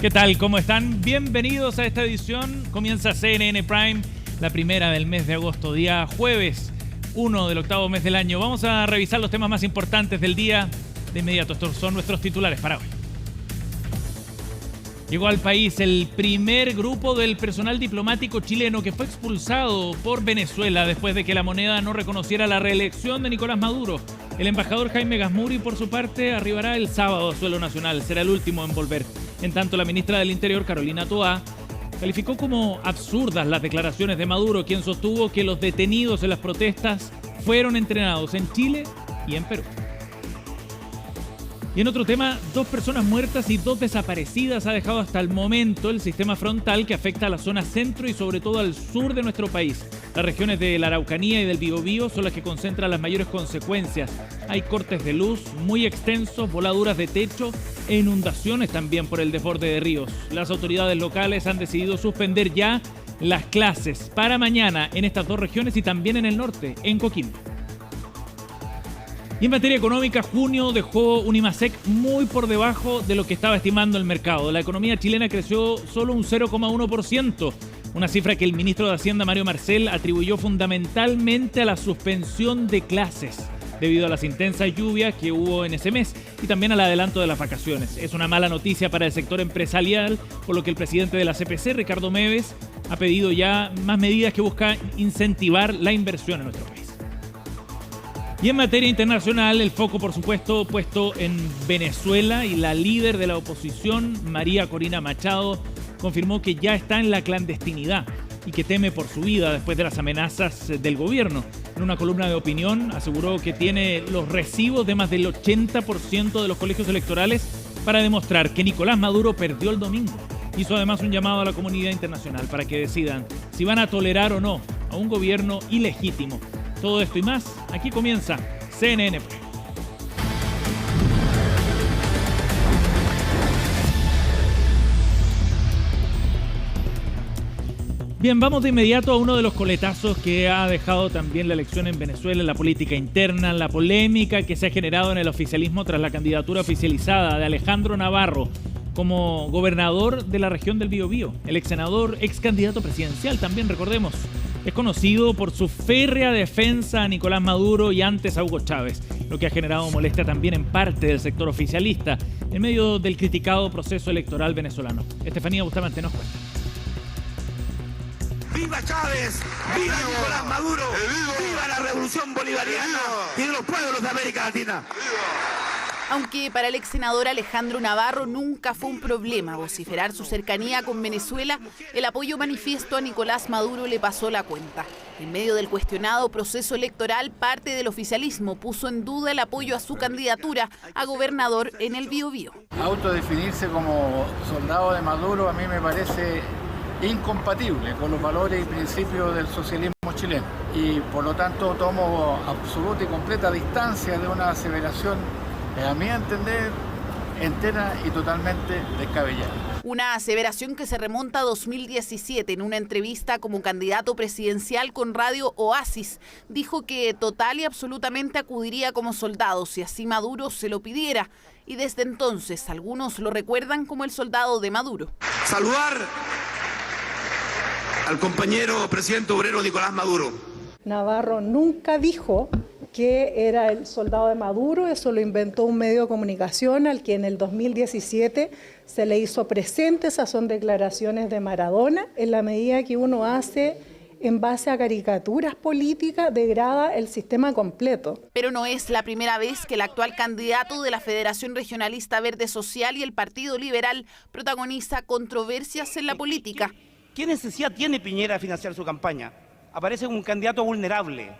¿Qué tal? ¿Cómo están? Bienvenidos a esta edición. Comienza CNN Prime, la primera del mes de agosto, día jueves 1 del octavo mes del año. Vamos a revisar los temas más importantes del día. De inmediato, estos son nuestros titulares para hoy. Llegó al país el primer grupo del personal diplomático chileno que fue expulsado por Venezuela después de que la moneda no reconociera la reelección de Nicolás Maduro. El embajador Jaime Gazmuri, por su parte, arribará el sábado a suelo nacional. Será el último en volver. En tanto, la ministra del Interior, Carolina Toá, calificó como absurdas las declaraciones de Maduro, quien sostuvo que los detenidos en las protestas fueron entrenados en Chile y en Perú. Y en otro tema, 2 personas muertas y 2 desaparecidas ha dejado hasta el momento el sistema frontal que afecta a la zona centro y sobre todo al sur de nuestro país. Las regiones de la Araucanía y del Biobío son las que concentran las mayores consecuencias. Hay cortes de luz muy extensos, voladuras de techo e inundaciones también por el desborde de ríos. Las autoridades locales han decidido suspender ya las clases para mañana en estas 2 regiones y también en el norte, en Coquimbo. Y en materia económica, junio dejó un IMASEC muy por debajo de lo que estaba estimando el mercado. La economía chilena creció solo un 0,1%, una cifra que el ministro de Hacienda, Mario Marcel, atribuyó fundamentalmente a la suspensión de clases debido a las intensas lluvias que hubo en ese mes y también al adelanto de las vacaciones. Es una mala noticia para el sector empresarial, por lo que el presidente de la CPC, Ricardo Meves, ha pedido ya más medidas que buscan incentivar la inversión en nuestro país. Y en materia internacional, el foco, por supuesto, puesto en Venezuela, y la líder de la oposición, María Corina Machado, confirmó que ya está en la clandestinidad y que teme por su vida después de las amenazas del gobierno. En una columna de opinión aseguró que tiene los recibos de más del 80% de los colegios electorales para demostrar que Nicolás Maduro perdió el domingo. Hizo además un llamado a la comunidad internacional para que decidan si van a tolerar o no a un gobierno ilegítimo. Todo esto y más, aquí comienza CNN Prime. Bien, vamos de inmediato a uno de los coletazos que ha dejado también la elección en Venezuela, la política interna, la polémica que se ha generado en el oficialismo tras la candidatura oficializada de Alejandro Navarro como gobernador de la región del Biobío. El ex senador, ex candidato presidencial también, recordemos. Es conocido por su férrea defensa a Nicolás Maduro y antes a Hugo Chávez, lo que ha generado molestia también en parte del sector oficialista, en medio del criticado proceso electoral venezolano. Estefanía Bustamante nos cuenta. ¡Viva Chávez! ¡Viva Nicolás Maduro! ¡Viva la revolución bolivariana y de los pueblos de América Latina! Aunque para el ex senador Alejandro Navarro nunca fue un problema vociferar su cercanía con Venezuela, el apoyo manifiesto a Nicolás Maduro le pasó la cuenta. En medio del cuestionado proceso electoral, parte del oficialismo puso en duda el apoyo a su candidatura a gobernador en el Biobío. Autodefinirse como soldado de Maduro a mí me parece incompatible con los valores y principios del socialismo chileno. Y por lo tanto tomo absoluta y completa distancia de una aseveración, a mi entender, entera y totalmente descabellada. Una aseveración que se remonta a 2017 en una entrevista como candidato presidencial con Radio Oasis. Dijo que total y absolutamente acudiría como soldado si así Maduro se lo pidiera. Y desde entonces algunos lo recuerdan como el soldado de Maduro. Saludar al compañero presidente obrero Nicolás Maduro. Navarro nunca dijo que era el soldado de Maduro, eso lo inventó un medio de comunicación al que en el 2017 se le hizo presente. Esas son declaraciones de Maradona. En la medida que uno hace en base a caricaturas políticas, degrada el sistema completo. Pero no es la primera vez que el actual candidato de la Federación Regionalista Verde Social y el Partido Liberal protagoniza controversias en la política. ¿Qué necesidad tiene Piñera de financiar su campaña? Aparece como un candidato vulnerable.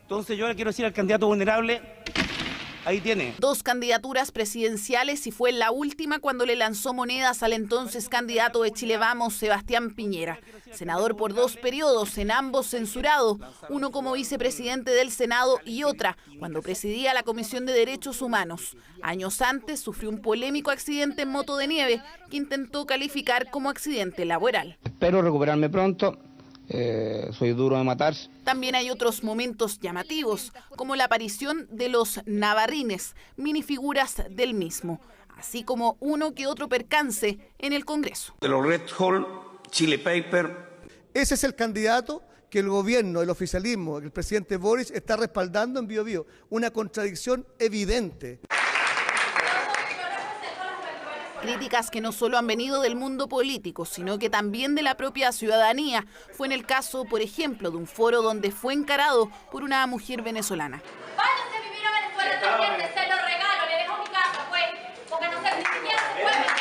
Entonces yo le quiero decir al candidato vulnerable, ahí tiene. 2 candidaturas presidenciales y fue la última cuando le lanzó monedas al entonces candidato de Chile Vamos, Sebastián Piñera. Senador por 2 periodos, en ambos censurado, uno como vicepresidente del Senado y otra cuando presidía la Comisión de Derechos Humanos. Años antes sufrió un polémico accidente en moto de nieve que intentó calificar como accidente laboral. Espero recuperarme pronto. Soy duro de matar. También hay otros momentos llamativos, como la aparición de los navarrines, minifiguras del mismo. así como uno que otro percance en el Congreso. De los Red Hall, Chile Paper. Ese es el candidato que el gobierno, el oficialismo, el presidente Boric está respaldando en Bío Bío. Una contradicción evidente. Críticas que no solo han venido del mundo político, sino que también de la propia ciudadanía. Fue en el caso, por ejemplo, de un foro donde fue encarado por una mujer venezolana. Váyanse a vivir a Venezuela también, se lo regalo, le dejo mi casa, pues, porque no sé, ni siquiera se puede meter.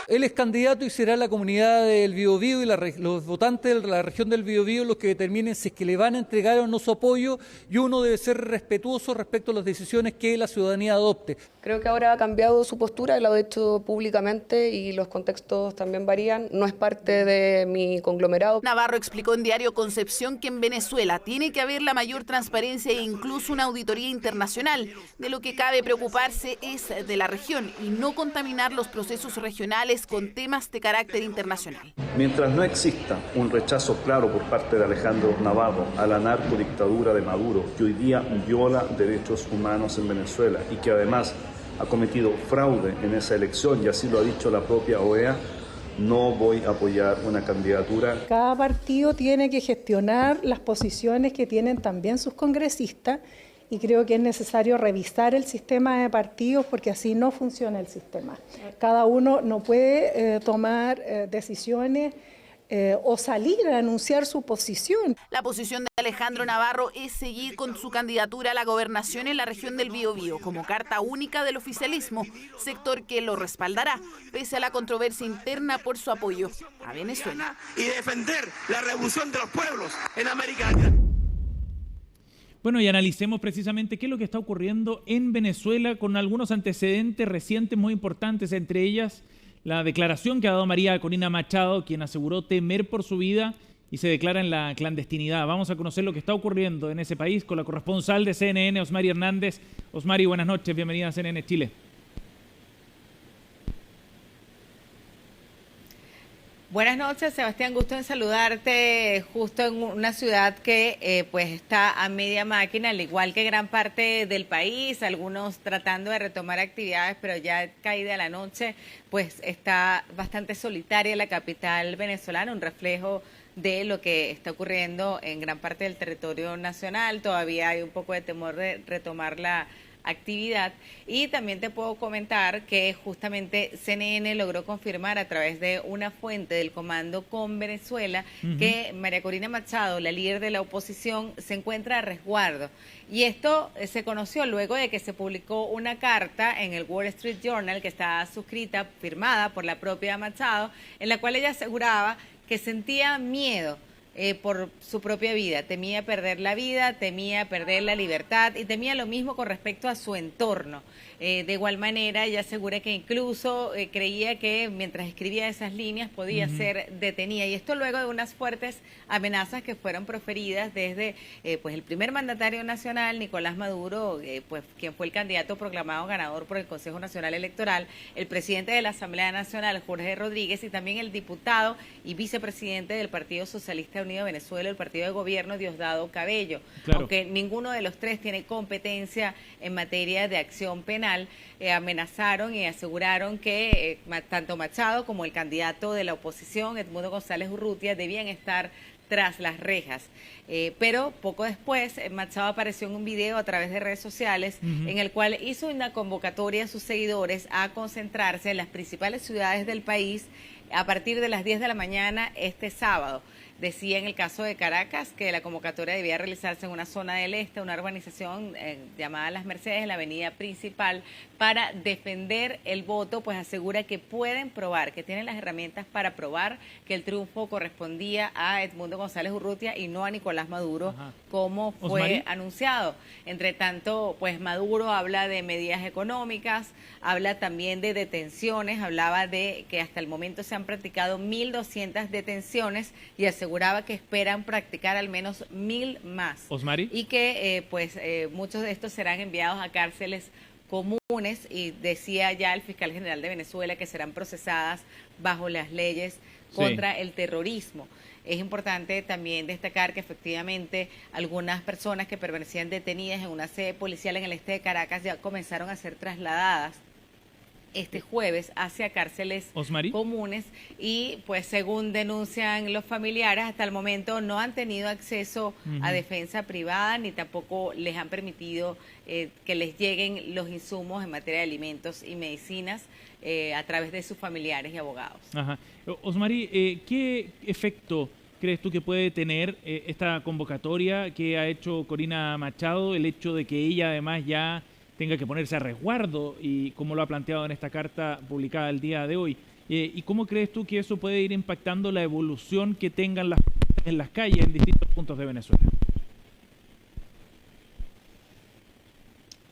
Él es candidato y será la comunidad del Biobío y los votantes de la región del Biobío los que determinen si es que le van a entregar o no su apoyo, y uno debe ser respetuoso respecto a las decisiones que la ciudadanía adopte. Creo que ahora ha cambiado su postura, lo ha hecho públicamente y los contextos también varían. No es parte de mi conglomerado. Navarro explicó en Diario Concepción que en Venezuela tiene que haber la mayor transparencia e incluso una auditoría internacional. De lo que cabe preocuparse es de la región y no contaminar los procesos regionales con temas de carácter internacional. Mientras no exista un rechazo claro por parte de Alejandro Navarro a la narcodictadura de Maduro, que hoy día viola derechos humanos en Venezuela y que además ha cometido fraude en esa elección, y así lo ha dicho la propia OEA, no voy a apoyar una candidatura. Cada partido tiene que gestionar las posiciones que tienen también sus congresistas, y creo que es necesario revisar el sistema de partidos porque así no funciona el sistema. Cada uno no puede tomar decisiones o salir a anunciar su posición. La posición de Alejandro Navarro es seguir con su candidatura a la gobernación en la región del Biobío como carta única del oficialismo, sector que lo respaldará, pese a la controversia interna por su apoyo a Venezuela. Y defender la revolución de los pueblos en América Latina. Bueno, y analicemos precisamente qué es lo que está ocurriendo en Venezuela con algunos antecedentes recientes muy importantes, entre ellas la declaración que ha dado María Corina Machado, quien aseguró temer por su vida y se declara en la clandestinidad. Vamos a conocer lo que está ocurriendo en ese país con la corresponsal de CNN, Osmari Hernández. Osmari, buenas noches, bienvenida a CNN Chile. Buenas noches, Sebastián, gusto en saludarte justo en una ciudad que pues está a media máquina, al igual que gran parte del país, algunos tratando de retomar actividades, pero ya caída la noche, pues está bastante solitaria la capital venezolana, un reflejo de lo que está ocurriendo en gran parte del territorio nacional. Todavía hay un poco de temor de retomar la actividad, y también te puedo comentar que justamente CNN logró confirmar a través de una fuente del Comando con Venezuela que María Corina Machado, la líder de la oposición, se encuentra a resguardo, y esto se conoció luego de que se publicó una carta en el Wall Street Journal que está suscrita, firmada por la propia Machado, en la cual ella aseguraba que sentía miedo por su propia vida, temía perder la vida, temía perder la libertad y temía lo mismo con respecto a su entorno. De igual manera, ella asegura que incluso creía que mientras escribía esas líneas podía ser detenida, y esto luego de unas fuertes amenazas que fueron proferidas desde pues el primer mandatario nacional, Nicolás Maduro, pues quien fue el candidato proclamado ganador por el Consejo Nacional Electoral, el presidente de la Asamblea Nacional, Jorge Rodríguez, y también el diputado y vicepresidente del Partido Socialista Unido de Venezuela, el partido de gobierno, Diosdado Cabello. Claro. Aunque ninguno de los tres tiene competencia en materia de acción penal, amenazaron y aseguraron que tanto Machado como el candidato de la oposición, Edmundo González Urrutia, debían estar tras las rejas. Pero poco después, Machado apareció en un video a través de redes sociales en el cual hizo una convocatoria a sus seguidores a concentrarse en las principales ciudades del país a partir de las 10 de la mañana este sábado. Decía en el caso de Caracas que la convocatoria debía realizarse en una zona del este, una urbanización llamada Las Mercedes, en la avenida principal, para defender el voto, pues asegura que pueden probar, que tienen las herramientas para probar que el triunfo correspondía a Edmundo González Urrutia y no a Nicolás Maduro, como fue anunciado. Entre tanto, pues Maduro habla de medidas económicas, habla también de detenciones, hablaba de que hasta el momento se han practicado 1.200 detenciones y aseguraba que esperan practicar al menos 1.000 más. Osmari. Y que muchos de estos serán enviados a cárceles comunes, y decía ya el fiscal general de Venezuela que serán procesadas bajo las leyes contra el terrorismo. Es importante también destacar que efectivamente algunas personas que permanecían detenidas en una sede policial en el este de Caracas ya comenzaron a ser trasladadas este jueves hacia cárceles comunes y pues según denuncian los familiares, hasta el momento no han tenido acceso a defensa privada ni tampoco les han permitido que les lleguen los insumos en materia de alimentos y medicinas a través de sus familiares y abogados. Ajá. Osmari, ¿qué efecto crees tú que puede tener esta convocatoria que ha hecho Corina Machado, el hecho de que ella además ya tenga que ponerse a resguardo y como lo ha planteado en esta carta publicada el día de hoy? ¿Y cómo crees tú que eso puede ir impactando la evolución que tengan en las calles en distintos puntos de Venezuela?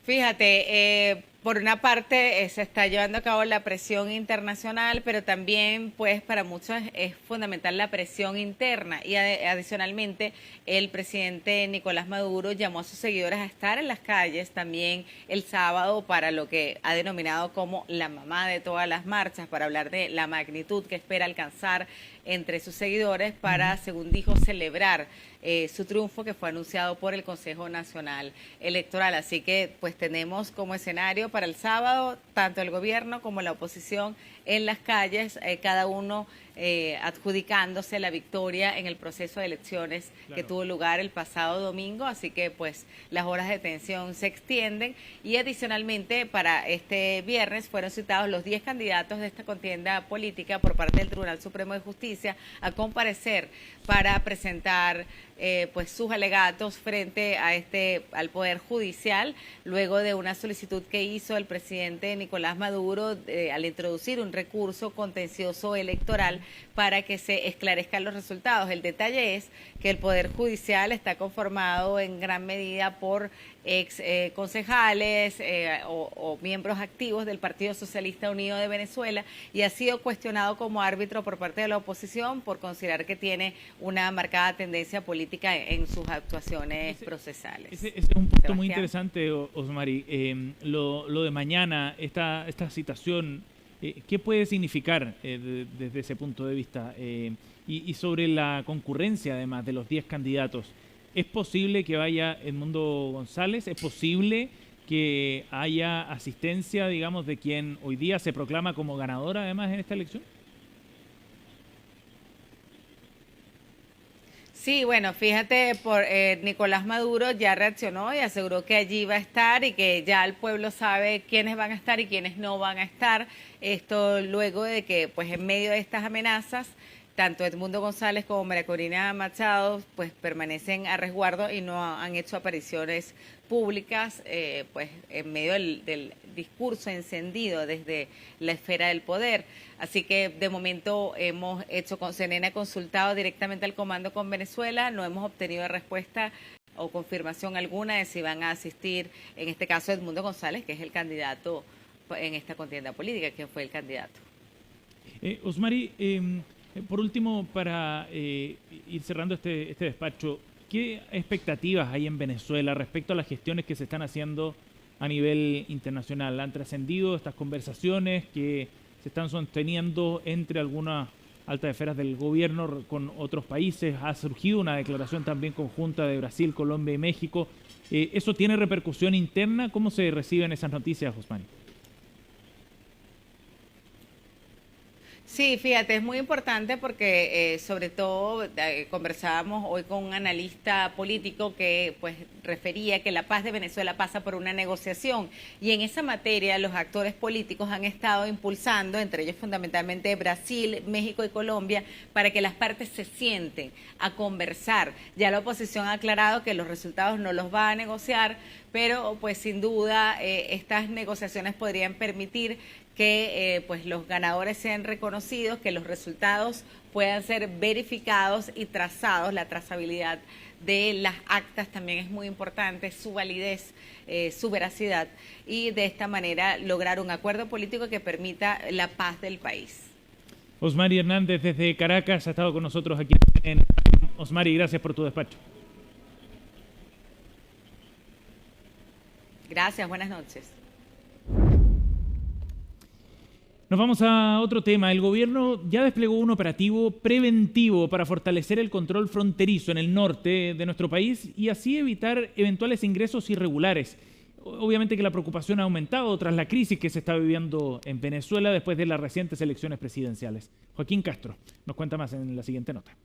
Fíjate, por una parte se está llevando a cabo la presión internacional, pero también pues para muchos es fundamental la presión interna y adicionalmente el presidente Nicolás Maduro llamó a sus seguidores a estar en las calles también el sábado para lo que ha denominado como la mamá de todas las marchas, para hablar de la magnitud que espera alcanzar entre sus seguidores para, según dijo, celebrar su triunfo que fue anunciado por el Consejo Nacional Electoral. Así que pues tenemos como escenario para el sábado tanto el gobierno como la oposición en las calles, cada uno adjudicándose la victoria en el proceso de elecciones que tuvo lugar el pasado domingo, así que pues las horas de tensión se extienden y adicionalmente para este viernes fueron citados los 10 candidatos de esta contienda política por parte del Tribunal Supremo de Justicia a comparecer para presentar pues sus alegatos frente a al Poder Judicial, luego de una solicitud que hizo el presidente Nicolás Maduro al introducir un recurso contencioso electoral para que se esclarezcan los resultados. El detalle es que el Poder Judicial está conformado en gran medida por ex concejales o miembros activos del Partido Socialista Unido de Venezuela y ha sido cuestionado como árbitro por parte de la oposición por considerar que tiene una marcada tendencia política en sus actuaciones procesales. Ese es un punto muy interesante, Osmari. Lo de mañana, esta citación, ¿qué puede significar desde ese punto de vista? Y sobre la concurrencia, además, de los 10 candidatos, ¿es posible que vaya Edmundo González? ¿Es posible que haya asistencia, digamos, de quien hoy día se proclama como ganador, además, en esta elección? Sí, bueno, fíjate, Nicolás Maduro ya reaccionó y aseguró que allí va a estar y que ya el pueblo sabe quiénes van a estar y quiénes no van a estar. Esto luego de que, pues, en medio de estas amenazas, tanto Edmundo González como María Corina Machado pues permanecen a resguardo y no han hecho apariciones públicas pues en medio del discurso encendido desde la esfera del poder. Así que de momento hemos hecho CNN ha consultado directamente al Comando con Venezuela, no hemos obtenido respuesta o confirmación alguna de si van a asistir, en este caso Edmundo González, que es el candidato en esta contienda política, que fue el candidato. Osmari, por último, para ir cerrando este despacho, ¿qué expectativas hay en Venezuela respecto a las gestiones que se están haciendo a nivel internacional? ¿Han trascendido estas conversaciones que se están sosteniendo entre algunas altas esferas del gobierno con otros países? Ha surgido una declaración también conjunta de Brasil, Colombia y México. ¿Eso tiene repercusión interna? ¿Cómo se reciben esas noticias, Osmani? Sí, fíjate, es muy importante porque sobre todo conversábamos hoy con un analista político que pues refería que la paz de Venezuela pasa por una negociación y en esa materia los actores políticos han estado impulsando, entre ellos fundamentalmente Brasil, México y Colombia, para que las partes se sienten a conversar. Ya la oposición ha aclarado que los resultados no los va a negociar, pero pues sin duda estas negociaciones podrían permitir que pues los ganadores sean reconocidos, que los resultados puedan ser verificados y trazados. La trazabilidad de las actas también es muy importante, su validez, su veracidad, y de esta manera lograr un acuerdo político que permita la paz del país. Osmari Hernández desde Caracas ha estado con nosotros aquí en Osmari, gracias por tu despacho. Gracias, buenas noches. Nos vamos a otro tema. El gobierno ya desplegó un operativo preventivo para fortalecer el control fronterizo en el norte de nuestro país y así evitar eventuales ingresos irregulares. obviamente que la preocupación ha aumentado tras la crisis que se está viviendo en Venezuela después de las recientes elecciones presidenciales. Joaquín Castro nos cuenta más en la siguiente nota.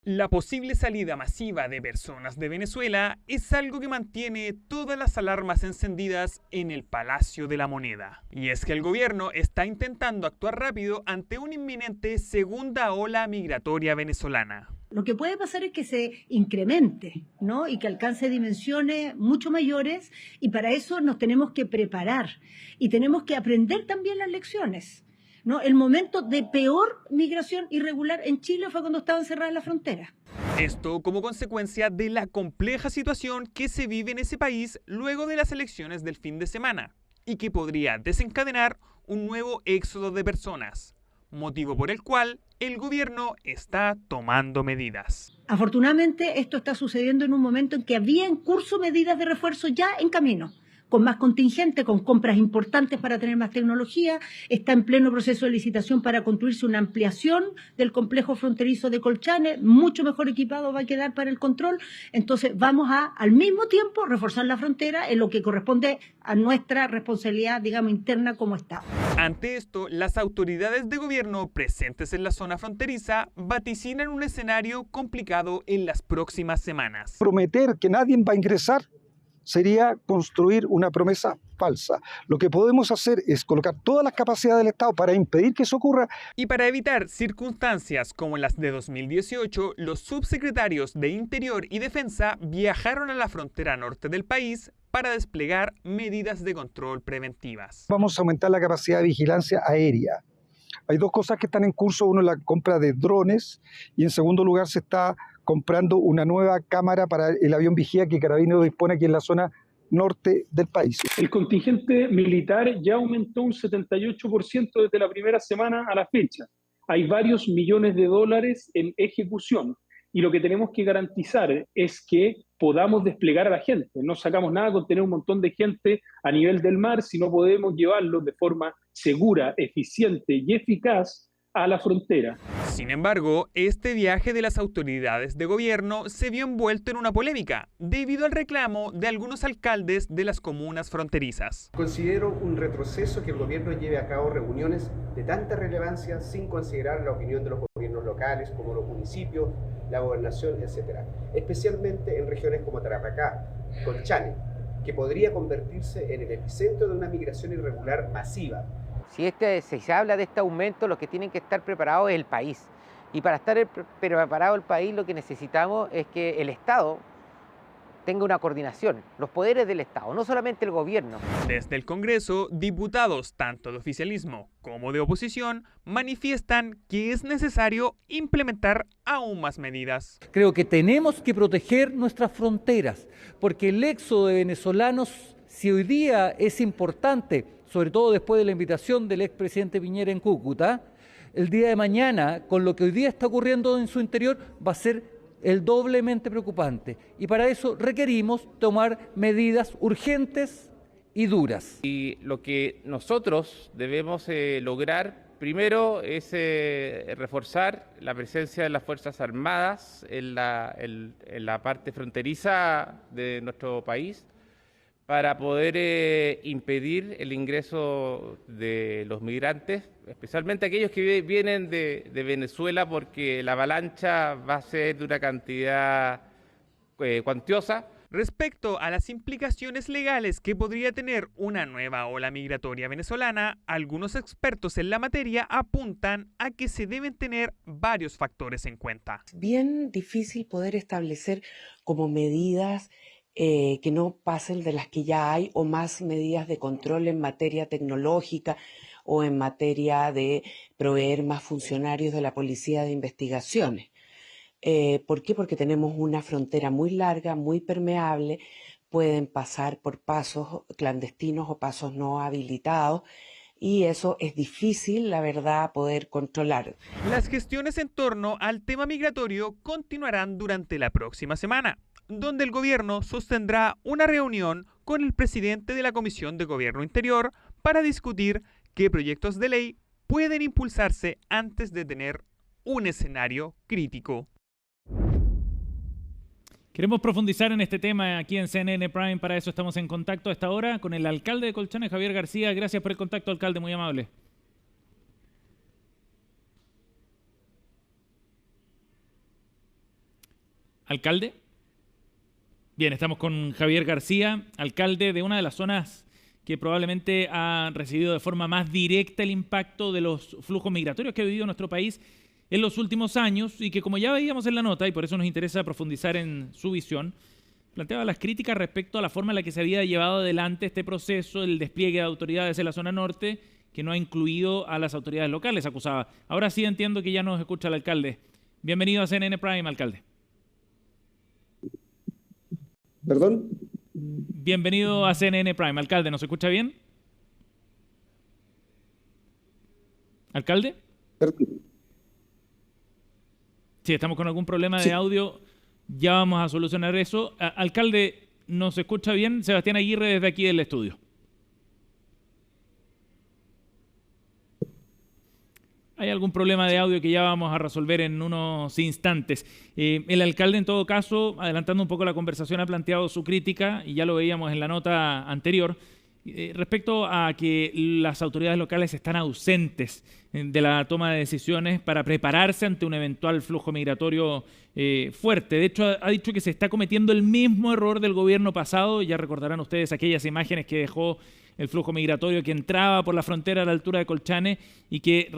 La posible salida masiva de personas de Venezuela es algo que mantiene todas las alarmas encendidas en el Palacio de la Moneda. Y es que el gobierno está intentando actuar rápido ante una inminente segunda ola migratoria venezolana. Lo que puede pasar es que se incremente, ¿no? Y que alcance dimensiones mucho mayores, y para eso nos tenemos que preparar y tenemos que aprender también las lecciones, ¿no? El momento de peor migración irregular en Chile fue cuando estaban cerradas las fronteras. Esto como consecuencia de la compleja situación que se vive en ese país luego de las elecciones del fin de semana y que podría desencadenar un nuevo éxodo de personas, motivo por el cual el gobierno está tomando medidas. Afortunadamente esto está sucediendo en un momento en que había en curso medidas de refuerzo ya en camino, con más contingente, con compras importantes para tener más tecnología. Está en pleno proceso de licitación para construirse una ampliación del complejo fronterizo de Colchane, mucho mejor equipado va a quedar para el control. Entonces vamos a, al mismo tiempo, reforzar la frontera en lo que corresponde a nuestra responsabilidad, digamos, interna como Estado. Ante esto, las autoridades de gobierno presentes en la zona fronteriza vaticinan un escenario complicado en las próximas semanas. Prometer que nadie va a ingresar sería construir una promesa falsa. Lo que podemos hacer es colocar todas las capacidades del Estado para impedir que eso ocurra. Y para evitar circunstancias como las de 2018, los subsecretarios de Interior y Defensa viajaron a la frontera norte del país para desplegar medidas de control preventivas. Vamos a aumentar la capacidad de vigilancia aérea. Hay dos cosas que están en curso. Uno, la compra de drones, y en segundo lugar se está comprando una nueva cámara para el avión vigía que Carabineros dispone aquí en la zona norte del país. El contingente militar ya aumentó un 78% desde la primera semana a la fecha. Hay varios millones de dólares en ejecución y lo que tenemos que garantizar es que podamos desplegar a la gente. No sacamos nada con tener un montón de gente a nivel del mar si no podemos llevarlos de forma segura, eficiente y eficaz a la frontera. Sin embargo, este viaje de las autoridades de gobierno se vio envuelto en una polémica debido al reclamo de algunos alcaldes de las comunas fronterizas. Considero un retroceso que el gobierno lleve a cabo reuniones de tanta relevancia sin considerar la opinión de los gobiernos locales, como los municipios, la gobernación, etc. Especialmente en regiones como Tarapacá, Colchane, que podría convertirse en el epicentro de una migración irregular masiva. Si se habla de este aumento, los que tienen que estar preparados es el país. Y para estar preparado el país, lo que necesitamos es que el Estado tenga una coordinación, los poderes del Estado, no solamente el gobierno. Desde el Congreso, diputados tanto de oficialismo como de oposición manifiestan que es necesario implementar aún más medidas. Creo que tenemos que proteger nuestras fronteras, porque el éxodo de venezolanos, si hoy día es importante, sobre todo después de la invitación del expresidente Piñera en Cúcuta, el día de mañana, con lo que hoy día está ocurriendo en su interior, va a ser el doblemente preocupante. Y para eso requerimos tomar medidas urgentes y duras. Y lo que nosotros debemos lograr primero es reforzar la presencia de las Fuerzas Armadas en la parte fronteriza de nuestro país, para poder impedir el ingreso de los migrantes, especialmente aquellos que vienen de Venezuela, porque la avalancha va a ser de una cantidad cuantiosa. Respecto a las implicaciones legales que podría tener una nueva ola migratoria venezolana, algunos expertos en la materia apuntan a que se deben tener varios factores en cuenta. Bien difícil poder establecer como medidas que no pasen de las que ya hay, o más medidas de control en materia tecnológica o en materia de proveer más funcionarios de la policía de investigaciones. ¿Por qué? Porque tenemos una frontera muy larga, muy permeable, pueden pasar por pasos clandestinos o pasos no habilitados, y eso es difícil, la verdad, poder controlar. Las gestiones en torno al tema migratorio continuarán durante la próxima semana, donde el gobierno sostendrá una reunión con el presidente de la Comisión de Gobierno Interior para discutir qué proyectos de ley pueden impulsarse antes de tener un escenario crítico. Queremos profundizar en este tema aquí en CNN Prime. Para eso estamos en contacto a esta hora con el alcalde de Colchane, Javier García. Gracias por el contacto, alcalde, muy amable. ¿Alcalde? Bien, estamos con Javier García, alcalde de una de las zonas que probablemente ha recibido de forma más directa el impacto de los flujos migratorios que ha vivido nuestro país en los últimos años y que, como ya veíamos en la nota, y por eso nos interesa profundizar en su visión, planteaba las críticas respecto a la forma en la que se había llevado adelante este proceso, el despliegue de autoridades en la zona norte, que no ha incluido a las autoridades locales, acusaba. Ahora sí entiendo que ya nos escucha el alcalde. Bienvenido a CNN Prime, alcalde. ¿Perdón? Bienvenido a CNN Prime. Alcalde, ¿nos escucha bien? ¿Alcalde? Sí, estamos con algún problema de audio. Ya vamos a solucionar eso. Alcalde, ¿nos escucha bien? Sebastián Aguirre desde aquí del estudio. Hay algún problema de audio que ya vamos a resolver en unos instantes. El alcalde, en todo caso, adelantando un poco la conversación, ha planteado su crítica, y ya lo veíamos en la nota anterior, respecto a que las autoridades locales están ausentes de la toma de decisiones para prepararse ante un eventual flujo migratorio fuerte. De hecho, ha dicho que se está cometiendo el mismo error del gobierno pasado. Ya recordarán ustedes aquellas imágenes que dejó el flujo migratorio que entraba por la frontera a la altura de Colchane y que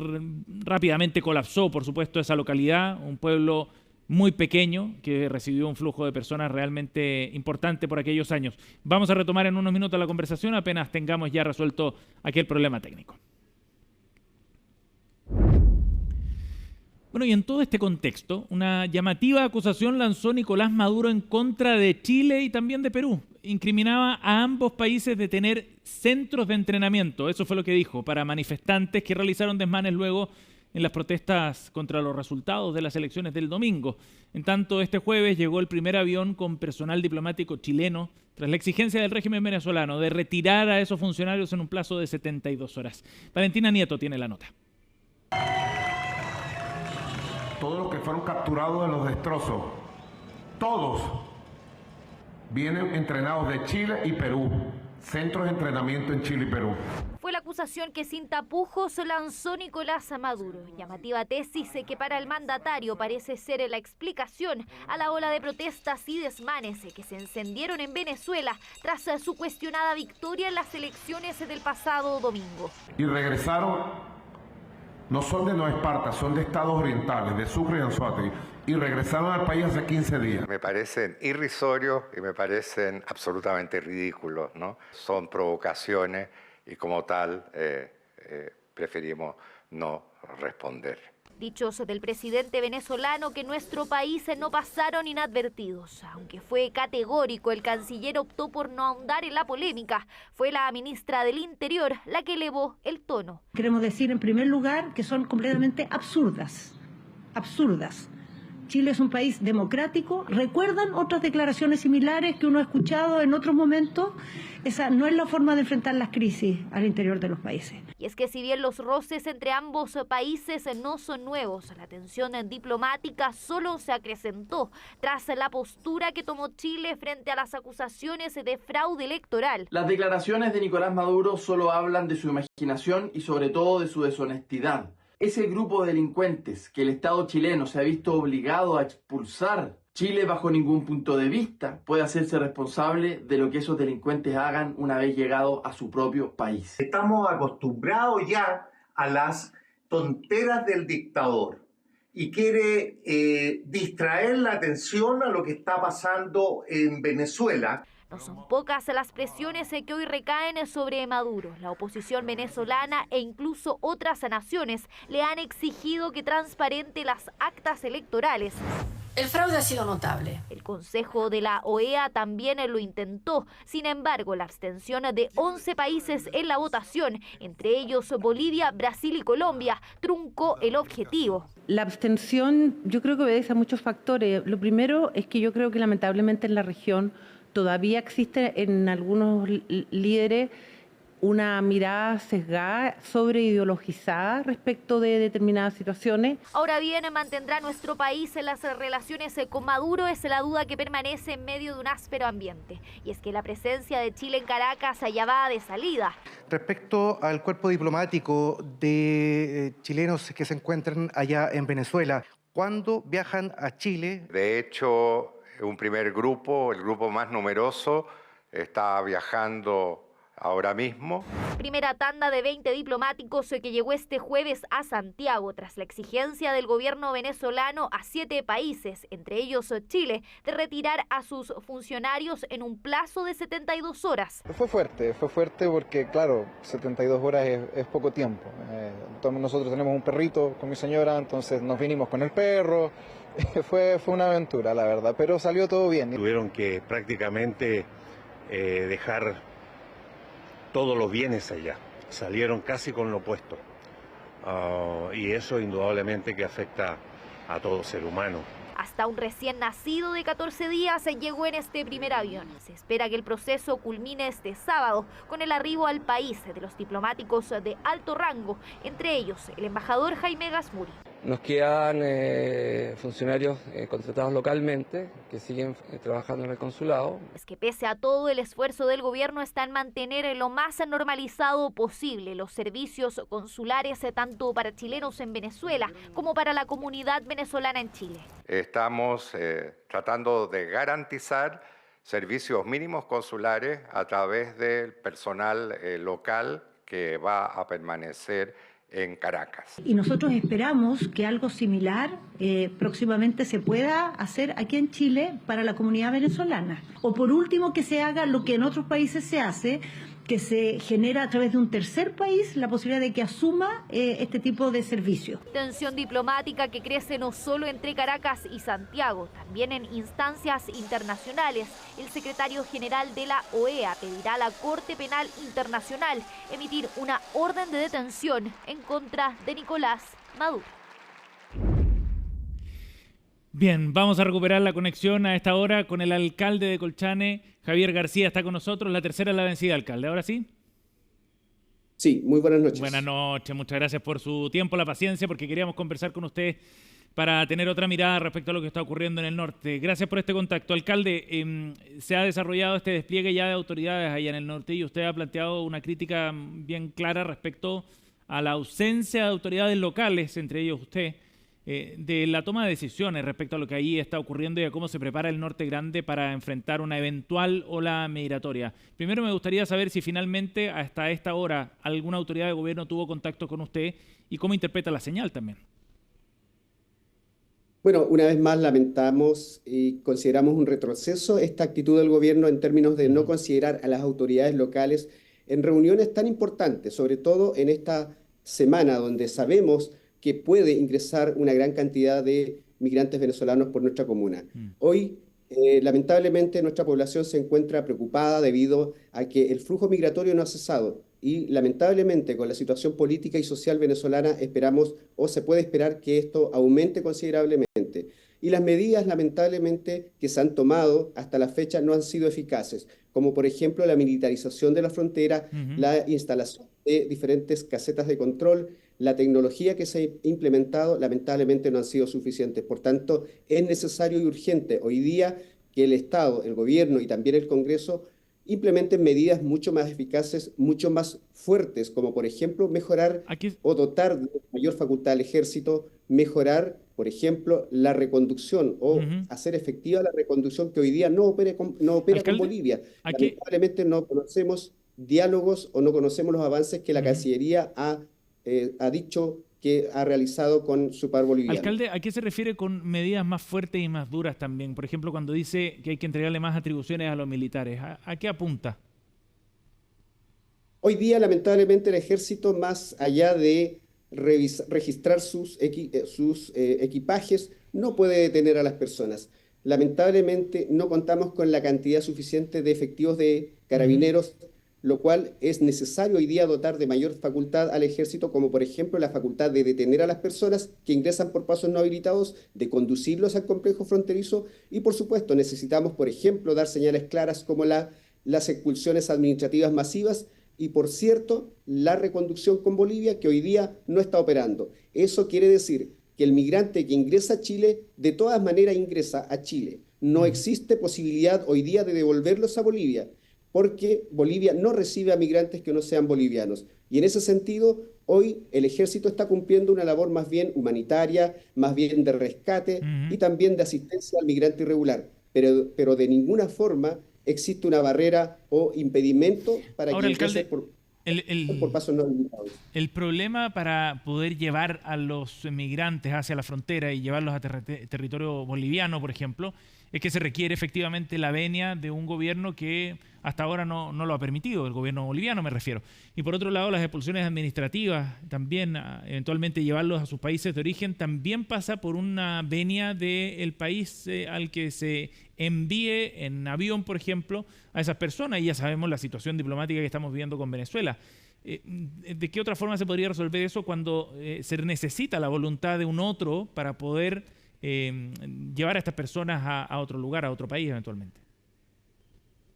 rápidamente colapsó, por supuesto, esa localidad, un pueblo muy pequeño que recibió un flujo de personas realmente importante por aquellos años. Vamos a retomar en unos minutos la conversación apenas tengamos ya resuelto aquel problema técnico. Bueno, y en todo este contexto, una llamativa acusación lanzó Nicolás Maduro en contra de Chile y también de Perú. Incriminaba a ambos países de tener centros de entrenamiento, eso fue lo que dijo, para manifestantes que realizaron desmanes luego en las protestas contra los resultados de las elecciones del domingo. En tanto, este jueves llegó el primer avión con personal diplomático chileno tras la exigencia del régimen venezolano de retirar a esos funcionarios en un plazo de 72 horas. Valentina Nieto tiene la nota. Todos los que fueron capturados en los destrozos, todos vienen entrenados de Chile y Perú. Centros de entrenamiento en Chile y Perú. Fue la acusación que sin tapujos lanzó Nicolás Maduro. Llamativa tesis que para el mandatario parece ser la explicación a la ola de protestas y desmanes que se encendieron en Venezuela tras su cuestionada victoria en las elecciones del pasado domingo. Y regresaron, no son de Nueva Esparta, son de estados orientales, de Sucre y Anzoátegui. Y regresaron al país hace 15 días. Me parecen irrisorios y me parecen absolutamente ridículos, ¿no? Son provocaciones y como tal preferimos no responder. Dichos del presidente venezolano que nuestro país no pasaron inadvertidos. Aunque fue categórico, el canciller optó por no ahondar en la polémica. Fue la ministra del Interior la que elevó el tono. Queremos decir en primer lugar que son completamente absurdas. Chile es un país democrático. ¿Recuerdan otras declaraciones similares que uno ha escuchado en otros momentos? Esa no es la forma de enfrentar las crisis al interior de los países. Y es que si bien los roces entre ambos países no son nuevos, la tensión diplomática solo se acrecentó tras la postura que tomó Chile frente a las acusaciones de fraude electoral. Las declaraciones de Nicolás Maduro solo hablan de su imaginación y sobre todo de su deshonestidad. Ese grupo de delincuentes que el Estado chileno se ha visto obligado a expulsar, Chile bajo ningún punto de vista puede hacerse responsable de lo que esos delincuentes hagan una vez llegado a su propio país. Estamos acostumbrados ya a las tonteras del dictador y quiere distraer la atención a lo que está pasando en Venezuela. No son pocas las presiones que hoy recaen sobre Maduro. La oposición venezolana e incluso otras naciones le han exigido que transparente las actas electorales. El fraude ha sido notable. El Consejo de la OEA también lo intentó. Sin embargo, la abstención de 11 países en la votación, entre ellos Bolivia, Brasil y Colombia, truncó el objetivo. La abstención yo creo que obedece a muchos factores. Lo primero es que yo creo que lamentablemente en la región todavía existe en algunos líderes una mirada sesgada, sobreideologizada respecto de determinadas situaciones. Ahora bien, ¿mantendrá nuestro país en las relaciones con Maduro? Es la duda que permanece en medio de un áspero ambiente. Y es que la presencia de Chile en Caracas ya va de salida. Respecto al cuerpo diplomático de chilenos que se encuentran allá en Venezuela, ¿cuándo viajan a Chile? De hecho, un primer grupo, el grupo más numeroso, está viajando ahora mismo. Primera tanda de 20 diplomáticos que llegó este jueves a Santiago tras la exigencia del gobierno venezolano a 7 países, entre ellos Chile, de retirar a sus funcionarios en un plazo de 72 horas. Fue fuerte porque, claro, 72 horas es poco tiempo. Nosotros tenemos un perrito con mi señora, entonces nos vinimos con el perro. Fue una aventura, la verdad, pero salió todo bien. Tuvieron que prácticamente dejar todos los bienes allá, salieron casi con lo opuesto, y eso indudablemente que afecta a todo ser humano. Hasta un recién nacido de 14 días llegó en este primer avión. Se espera que el proceso culmine este sábado con el arribo al país de los diplomáticos de alto rango, entre ellos el embajador Jaime Gazmuri. Nos quedan funcionarios contratados localmente que siguen trabajando en el consulado. Es que pese a todo, el esfuerzo del gobierno está en mantener lo más normalizado posible los servicios consulares, tanto para chilenos en Venezuela como para la comunidad venezolana en Chile. Estamos tratando de garantizar servicios mínimos consulares a través del personal local que va a permanecer en Caracas. Y nosotros esperamos que algo similar próximamente se pueda hacer aquí en Chile para la comunidad venezolana. O por último, que se haga lo que en otros países se hace, que se genera a través de un tercer país la posibilidad de que asuma este tipo de servicio. Tensión diplomática que crece no solo entre Caracas y Santiago, también en instancias internacionales. El secretario general de la OEA pedirá a la Corte Penal Internacional emitir una orden de detención en contra de Nicolás Maduro. Bien, vamos a recuperar la conexión a esta hora con el alcalde de Colchane. Javier García está con nosotros. La tercera es la vencida, alcalde. ¿Ahora sí? Sí, muy buenas noches. Buenas noches, muchas gracias por su tiempo, la paciencia, porque queríamos conversar con usted para tener otra mirada respecto a lo que está ocurriendo en el norte. Gracias por este contacto. Alcalde, se ha desarrollado este despliegue ya de autoridades allá en el norte y usted ha planteado una crítica bien clara respecto a la ausencia de autoridades locales, entre ellos usted, de la toma de decisiones respecto a lo que ahí está ocurriendo y a cómo se prepara el norte grande para enfrentar una eventual ola migratoria. Primero me gustaría saber si finalmente hasta esta hora alguna autoridad de gobierno tuvo contacto con usted y cómo interpreta la señal también. Bueno, una vez más lamentamos y consideramos un retroceso esta actitud del gobierno en términos de no considerar a las autoridades locales en reuniones tan importantes, sobre todo en esta semana donde sabemos que puede ingresar una gran cantidad de migrantes venezolanos por nuestra comuna. Hoy, lamentablemente, nuestra población se encuentra preocupada debido a que el flujo migratorio no ha cesado y, lamentablemente, con la situación política y social venezolana, esperamos o se puede esperar que esto aumente considerablemente. Y las medidas, lamentablemente, que se han tomado hasta la fecha no han sido eficaces, como por ejemplo la militarización de la frontera, la instalación de diferentes casetas de control, la tecnología que se ha implementado lamentablemente no han sido suficientes. Por tanto, es necesario y urgente hoy día que el Estado, el Gobierno y también el Congreso implementen medidas mucho más eficaces, mucho más fuertes, como por ejemplo mejorar o dotar de mayor facultad al Ejército, mejorar, por ejemplo, la reconducción o hacer efectiva la reconducción que hoy día no opera con Bolivia. Lamentablemente no conocemos diálogos o no conocemos los avances que la Cancillería ha dicho que ha realizado con su par boliviano. Alcalde, ¿a qué se refiere con medidas más fuertes y más duras también? Por ejemplo, cuando dice que hay que entregarle más atribuciones a los militares, ¿a qué apunta? Hoy día, lamentablemente, el Ejército, más allá de registrar sus equipajes, no puede detener a las personas. Lamentablemente, no contamos con la cantidad suficiente de efectivos de carabineros, lo cual es necesario hoy día dotar de mayor facultad al Ejército, como por ejemplo la facultad de detener a las personas que ingresan por pasos no habilitados, de conducirlos al complejo fronterizo y por supuesto necesitamos, por ejemplo, dar señales claras como las expulsiones administrativas masivas y, por cierto, la reconducción con Bolivia, que hoy día no está operando. Eso quiere decir que el migrante que ingresa a Chile, de todas maneras ingresa a Chile. No existe posibilidad hoy día de devolverlos a Bolivia, porque Bolivia no recibe a migrantes que no sean bolivianos. Y en ese sentido, hoy el ejército está cumpliendo una labor más bien humanitaria, más bien de rescate y también de asistencia al migrante irregular. Pero de ninguna forma existe una barrera o impedimento para Ahora, que alcalde, por pasos no habilitados. El problema para poder llevar a los migrantes hacia la frontera y llevarlos a territorio boliviano, por ejemplo, es que se requiere efectivamente la venia de un gobierno que hasta ahora no lo ha permitido, el gobierno boliviano me refiero. Y por otro lado, las expulsiones administrativas, también eventualmente llevarlos a sus países de origen, también pasa por una venia del país al que se envíe en avión, por ejemplo, a esas personas. Y ya sabemos la situación diplomática que estamos viviendo con Venezuela. ¿De qué otra forma se podría resolver eso cuando se necesita la voluntad de un otro para poder llevar a estas personas a otro lugar, a otro país eventualmente?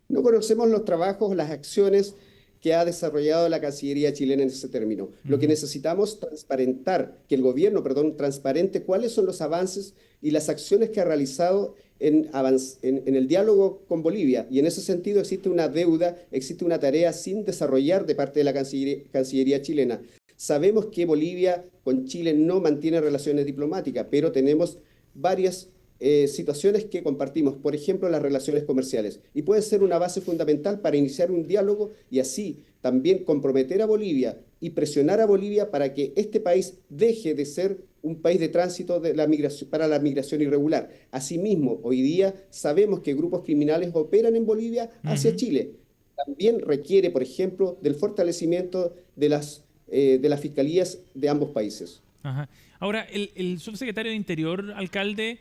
No conocemos los trabajos, las acciones que ha desarrollado la Cancillería chilena en ese término. Lo que necesitamos que el gobierno, transparente cuáles son los avances y las acciones que ha realizado en el diálogo con Bolivia. Y en ese sentido existe una deuda, existe una tarea sin desarrollar de parte de la Cancillería chilena. Sabemos que Bolivia con Chile no mantiene relaciones diplomáticas, pero tenemos varias situaciones que compartimos, por ejemplo, las relaciones comerciales. Y puede ser una base fundamental para iniciar un diálogo y así también comprometer a Bolivia y presionar a Bolivia para que este país deje de ser un país de tránsito para la migración irregular. Asimismo, hoy día sabemos que grupos criminales operan en Bolivia hacia Chile. También requiere, por ejemplo, del fortalecimiento de las fiscalías de ambos países. Ajá. Ahora, el subsecretario de Interior, alcalde,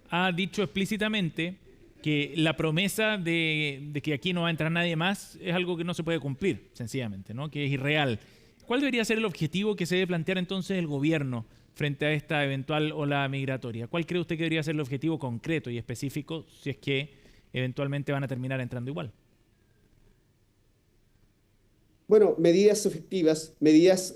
ha dicho explícitamente que la promesa de que aquí no va a entrar nadie más es algo que no se puede cumplir, sencillamente, ¿no? Que es irreal. ¿Cuál debería ser el objetivo que se debe plantear entonces el gobierno frente a esta eventual ola migratoria? ¿Cuál cree usted que debería ser el objetivo concreto y específico si es que eventualmente van a terminar entrando igual? Bueno, medidas efectivas,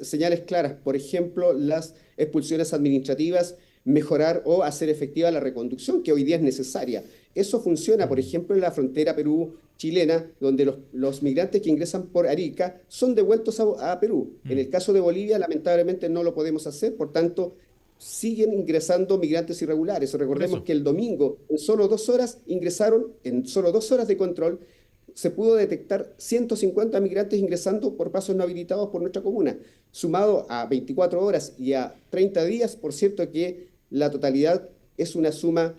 señales claras, por ejemplo, las expulsiones administrativas, mejorar o hacer efectiva la reconducción, que hoy día es necesaria. Eso funciona, por ejemplo, en la frontera Perú-chilena, donde los migrantes que ingresan por Arica son devueltos a Perú. En el caso de Bolivia, lamentablemente no lo podemos hacer, por tanto, siguen ingresando migrantes irregulares. Recordemos que el domingo, en solo 2 horas de control, se pudo detectar 150 migrantes ingresando por pasos no habilitados por nuestra comuna. Sumado a 24 horas y a 30 días, por cierto que la totalidad es una suma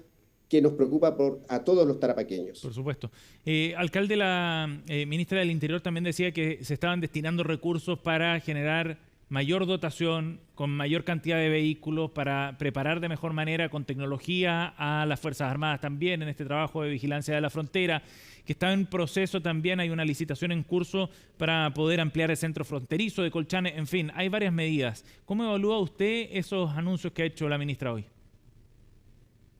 que nos preocupa a todos los tarapaqueños. Por supuesto. Alcalde, la ministra del Interior también decía que se estaban destinando recursos para generar mayor dotación, con mayor cantidad de vehículos, para preparar de mejor manera, con tecnología, a las Fuerzas Armadas también en este trabajo de vigilancia de la frontera, que está en proceso también, hay una licitación en curso para poder ampliar el centro fronterizo de Colchane, en fin, hay varias medidas. ¿Cómo evalúa usted esos anuncios que ha hecho la ministra hoy?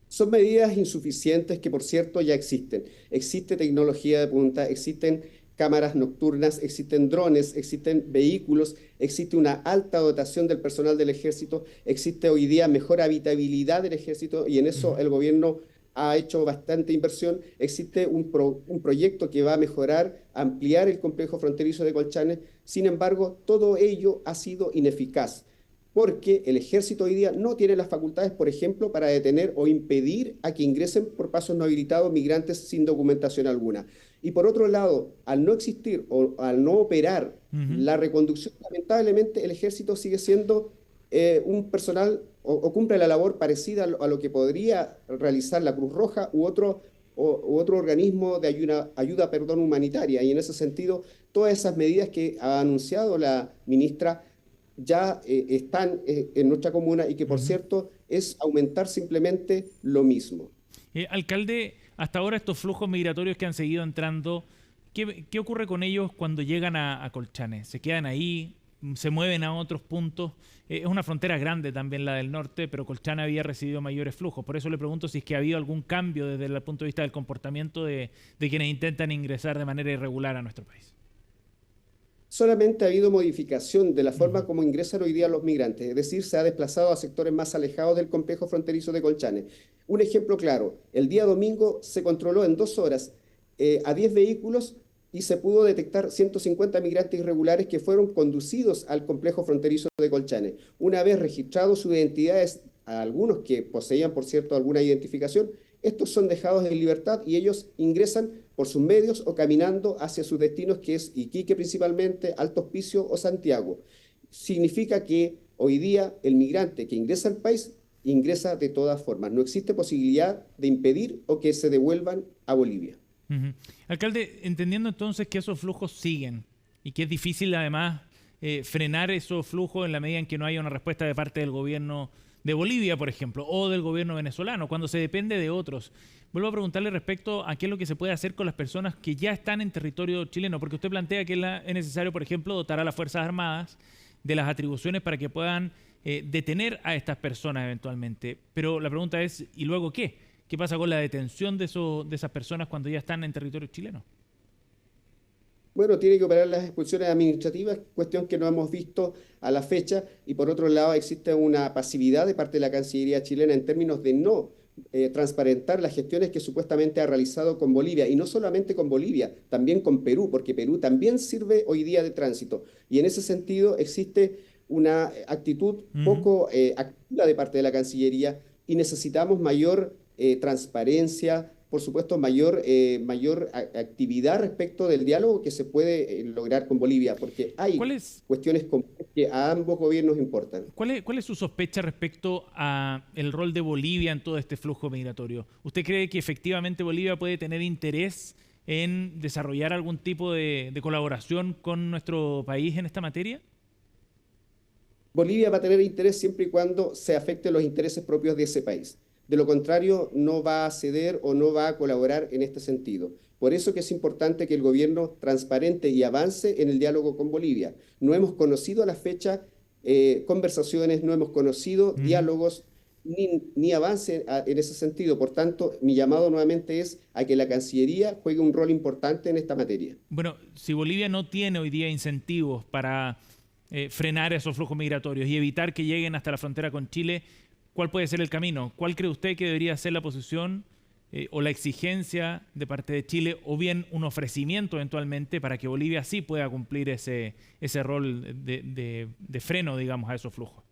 Son medidas insuficientes que, por cierto, ya existen. Existe tecnología de punta, existen cámaras nocturnas, existen drones, existen vehículos, existe una alta dotación del personal del ejército, existe hoy día mejor habitabilidad del ejército y en eso el gobierno ha hecho bastante inversión. Existe un proyecto que va a mejorar, ampliar el complejo fronterizo de Colchane. Sin embargo, todo ello ha sido ineficaz, porque el ejército hoy día no tiene las facultades, por ejemplo, para detener o impedir a que ingresen por pasos no habilitados migrantes sin documentación alguna. Y por otro lado, al no existir o al no operar la reconducción, lamentablemente el ejército sigue siendo un personal o cumple la labor parecida a lo que podría realizar la Cruz Roja u otro organismo de ayuda humanitaria. Y en ese sentido, todas esas medidas que ha anunciado la ministra ya están en nuestra comuna y que, por cierto, es aumentar simplemente lo mismo. Alcalde, hasta ahora estos flujos migratorios que han seguido entrando, ¿qué ocurre con ellos cuando llegan a Colchane? ¿Se quedan ahí? ¿Se mueven a otros puntos? Es una frontera grande también la del norte, pero Colchane había recibido mayores flujos. Por eso le pregunto si es que ha habido algún cambio desde el punto de vista del comportamiento de quienes intentan ingresar de manera irregular a nuestro país. solamente ha habido modificación de la forma como ingresan hoy día los migrantes, es decir, se ha desplazado a sectores más alejados del complejo fronterizo de Colchane. Un ejemplo claro, el día domingo se controló en 2 horas a 10 vehículos y se pudo detectar 150 migrantes irregulares que fueron conducidos al complejo fronterizo de Colchane. Una vez registrados sus identidades, a algunos que poseían, por cierto, alguna identificación, estos son dejados en libertad y ellos ingresan por sus medios o caminando hacia sus destinos, que es Iquique principalmente, Alto Hospicio o Santiago. Significa que hoy día el migrante que ingresa al país ingresa de todas formas. No existe posibilidad de impedir o que se devuelvan a Bolivia. Alcalde, entendiendo entonces que esos flujos siguen y que es difícil además frenar esos flujos en la medida en que no haya una respuesta de parte del gobierno de Bolivia, por ejemplo, o del gobierno venezolano, cuando se depende de otros. Vuelvo a preguntarle respecto a qué es lo que se puede hacer con las personas que ya están en territorio chileno, porque usted plantea que es necesario, por ejemplo, dotar a las Fuerzas Armadas de las atribuciones para que puedan detener a estas personas eventualmente. Pero la pregunta es, ¿y luego qué? ¿Qué pasa con la detención de esas personas cuando ya están en territorio chileno? Bueno, tiene que operar las expulsiones administrativas, cuestión que no hemos visto a la fecha, y por otro lado existe una pasividad de parte de la Cancillería chilena en términos de no transparentar las gestiones que supuestamente ha realizado con Bolivia, y no solamente con Bolivia, también con Perú, porque Perú también sirve hoy día de tránsito, y en ese sentido existe una actitud poco activa de parte de la Cancillería, y necesitamos mayor transparencia, por supuesto, mayor actividad respecto del diálogo que se puede lograr con Bolivia, porque hay cuestiones que a ambos gobiernos importan. ¿Cuál es su sospecha respecto a el rol de Bolivia en todo este flujo migratorio? ¿Usted cree que efectivamente Bolivia puede tener interés en desarrollar algún tipo de colaboración con nuestro país en esta materia? Bolivia va a tener interés siempre y cuando se afecten los intereses propios de ese país. De lo contrario, no va a ceder o no va a colaborar en este sentido. Por eso que es importante que el gobierno transparente y avance en el diálogo con Bolivia. No hemos conocido a la fecha conversaciones, no hemos conocido diálogos ni avance en ese sentido. Por tanto, mi llamado nuevamente es a que la Cancillería juegue un rol importante en esta materia. Bueno, si Bolivia no tiene hoy día incentivos para frenar esos flujos migratorios y evitar que lleguen hasta la frontera con Chile, ¿cuál puede ser el camino? ¿Cuál cree usted que debería ser la posición o la exigencia de parte de Chile, o bien un ofrecimiento eventualmente para que Bolivia sí pueda cumplir ese rol de freno, digamos, a esos flujos?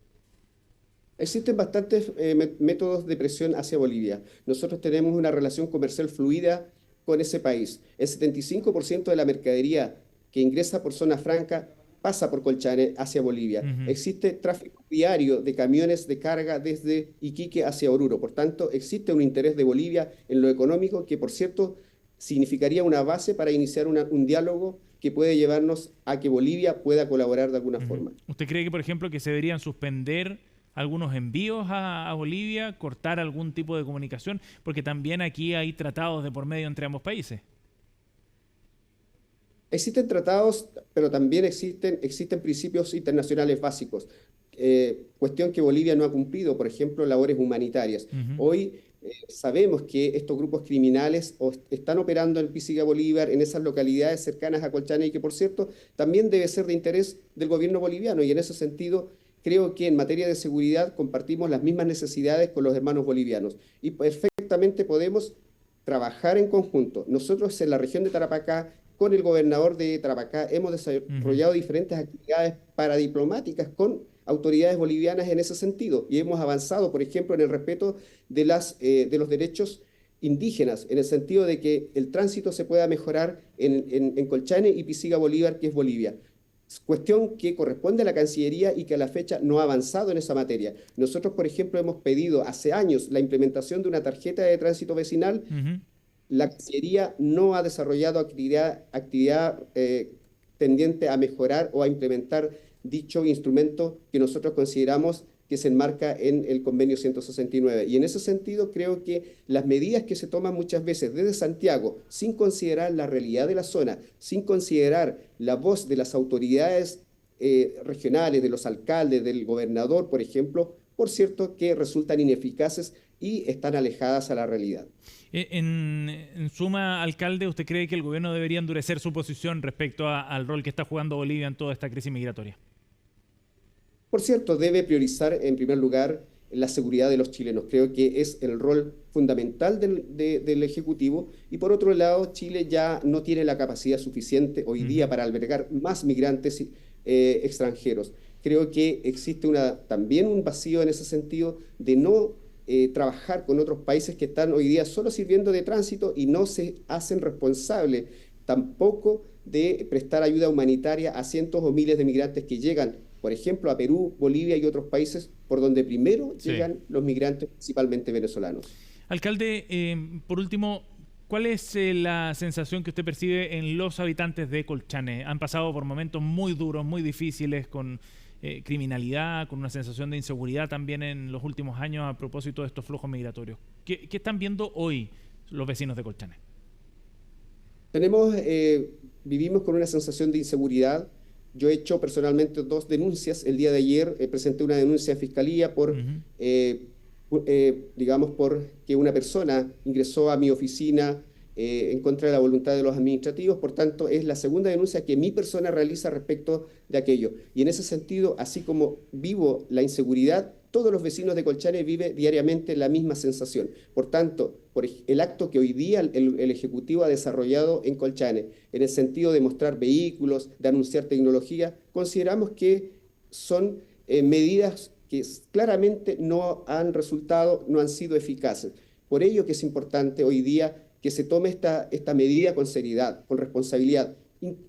Existen bastantes métodos de presión hacia Bolivia. Nosotros tenemos una relación comercial fluida con ese país. El 75% de la mercadería que ingresa por zona franca pasa por Colchane hacia Bolivia. Existe tráfico diario de camiones de carga desde Iquique hacia Oruro. Por tanto, existe un interés de Bolivia en lo económico que, por cierto, significaría una base para iniciar un diálogo que puede llevarnos a que Bolivia pueda colaborar de alguna forma. ¿Usted cree que, por ejemplo, que se deberían suspender algunos envíos a Bolivia, cortar algún tipo de comunicación? Porque también aquí hay tratados de por medio entre ambos países. Existen tratados, pero también existen principios internacionales básicos. Cuestión que Bolivia no ha cumplido, por ejemplo, labores humanitarias. Hoy sabemos que estos grupos criminales están operando en Pisiga Bolívar, en esas localidades cercanas a Colchane, y que, por cierto, también debe ser de interés del gobierno boliviano. Y en ese sentido, creo que en materia de seguridad compartimos las mismas necesidades con los hermanos bolivianos. Y perfectamente podemos trabajar en conjunto. Nosotros en la región de Tarapacá, con el gobernador de Tarapacá, hemos desarrollado diferentes actividades paradiplomáticas con autoridades bolivianas en ese sentido, y hemos avanzado, por ejemplo, en el respeto de los derechos indígenas, en el sentido de que el tránsito se pueda mejorar en Colchane y Pisiga Bolívar, que es Bolivia. Cuestión que corresponde a la Cancillería y que a la fecha no ha avanzado en esa materia. Nosotros, por ejemplo, hemos pedido hace años la implementación de una tarjeta de tránsito vecinal. La Cancillería no ha desarrollado actividad tendiente a mejorar o a implementar dicho instrumento que nosotros consideramos que se enmarca en el convenio 169. Y en ese sentido creo que las medidas que se toman muchas veces desde Santiago, sin considerar la realidad de la zona, sin considerar la voz de las autoridades regionales, de los alcaldes, del gobernador, por ejemplo, por cierto, que resultan ineficaces y están alejadas a la realidad. En suma, alcalde, ¿usted cree que el gobierno debería endurecer su posición respecto al rol que está jugando Bolivia en toda esta crisis migratoria? Por cierto, debe priorizar en primer lugar la seguridad de los chilenos. Creo que es el rol fundamental del Ejecutivo, y por otro lado, Chile ya no tiene la capacidad suficiente hoy día para albergar más migrantes extranjeros. Creo que existe también un vacío en ese sentido de no trabajar con otros países que están hoy día solo sirviendo de tránsito y no se hacen responsables tampoco de prestar ayuda humanitaria a cientos o miles de migrantes que llegan, por ejemplo, a Perú, Bolivia y otros países por donde primero llegan los migrantes, principalmente venezolanos. Alcalde, por último, ¿cuál es la sensación que usted percibe en los habitantes de Colchane? Han pasado por momentos muy duros, muy difíciles, con criminalidad, con una sensación de inseguridad también en los últimos años a propósito de estos flujos migratorios. ¿Qué están viendo hoy los vecinos de Colchane? Vivimos con una sensación de inseguridad. Yo he hecho personalmente 2 denuncias. El día de ayer presenté una denuncia a Fiscalía por que una persona ingresó a mi oficina en contra de la voluntad de los administrativos. Por tanto, es la segunda denuncia que mi persona realiza respecto de aquello. Y en ese sentido, así como vivo la inseguridad, todos los vecinos de Colchane viven diariamente la misma sensación. Por tanto, por el acto que hoy día el Ejecutivo ha desarrollado en Colchane, en el sentido de mostrar vehículos, de anunciar tecnología, consideramos que son medidas que claramente no han resultado, no han sido eficaces. Por ello que es importante hoy día que se tome esta medida con seriedad, con responsabilidad,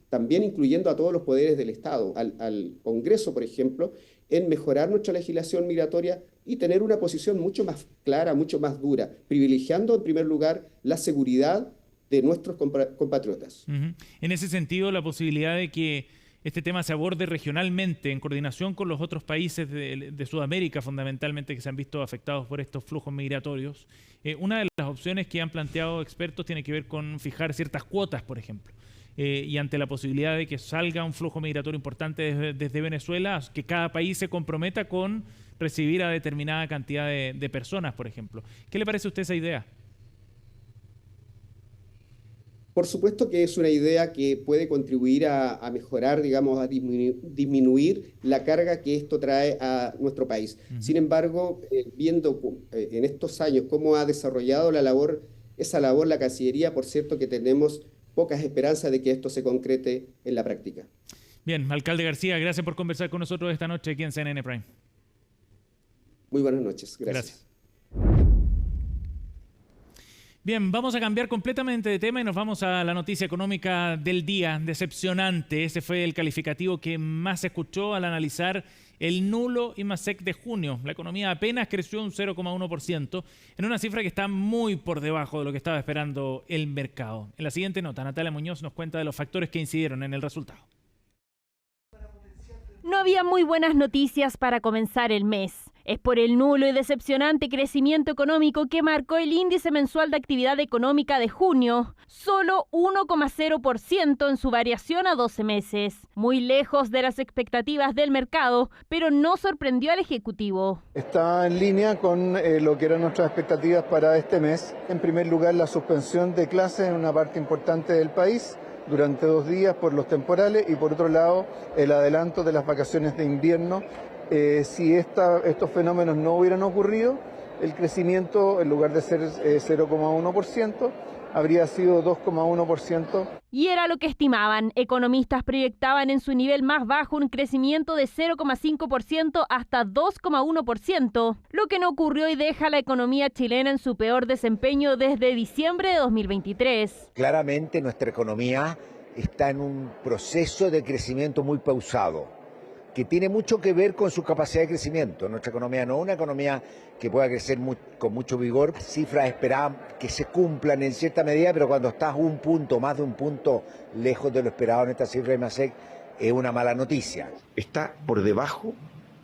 también incluyendo a todos los poderes del Estado, al Congreso, por ejemplo, en mejorar nuestra legislación migratoria y tener una posición mucho más clara, mucho más dura, privilegiando en primer lugar la seguridad de nuestros compatriotas. En ese sentido, la posibilidad de que este tema se aborde regionalmente en coordinación con los otros países de Sudamérica, fundamentalmente, que se han visto afectados por estos flujos migratorios. Una de las opciones que han planteado expertos tiene que ver con fijar ciertas cuotas, por ejemplo. Y ante la posibilidad de que salga un flujo migratorio importante desde Venezuela, que cada país se comprometa con recibir a determinada cantidad de personas, por ejemplo. ¿Qué le parece a usted esa idea? Por supuesto que es una idea que puede contribuir a mejorar, digamos, a disminuir la carga que esto trae a nuestro país. Sin embargo, viendo en estos años cómo ha desarrollado esa labor la Cancillería, por cierto que tenemos pocas esperanzas de que esto se concrete en la práctica. Bien, alcalde García, gracias por conversar con nosotros esta noche aquí en CNN Prime. Muy buenas noches. Gracias. Bien, vamos a cambiar completamente de tema y nos vamos a la noticia económica del día. Decepcionante, ese fue el calificativo que más se escuchó al analizar el nulo IMASEC de junio. La economía apenas creció un 0,1%, en una cifra que está muy por debajo de lo que estaba esperando el mercado. En la siguiente nota, Natalia Muñoz nos cuenta de los factores que incidieron en el resultado. No había muy buenas noticias para comenzar el mes. Es por el nulo y decepcionante crecimiento económico que marcó el índice mensual de actividad económica de junio, solo 1,0% en su variación a 12 meses, muy lejos de las expectativas del mercado, pero no sorprendió al Ejecutivo. Está en línea con lo que eran nuestras expectativas para este mes. En primer lugar, la suspensión de clases en una parte importante del país durante 2 días por los temporales y por otro lado el adelanto de las vacaciones de invierno. Si estos fenómenos no hubieran ocurrido, el crecimiento en lugar de ser 0,1% habría sido 2,1%. Y era lo que estimaban. Economistas proyectaban en su nivel más bajo un crecimiento de 0,5% hasta 2,1%, lo que no ocurrió y deja a la economía chilena en su peor desempeño desde diciembre de 2023. Claramente nuestra economía está en un proceso de crecimiento muy pausado, que tiene mucho que ver con su capacidad de crecimiento. Nuestra economía no es una economía que pueda crecer con mucho vigor. Cifras esperaban que se cumplan en cierta medida, pero cuando estás un punto, más de un punto lejos de lo esperado en esta cifra de IMASEC, es una mala noticia. Está por debajo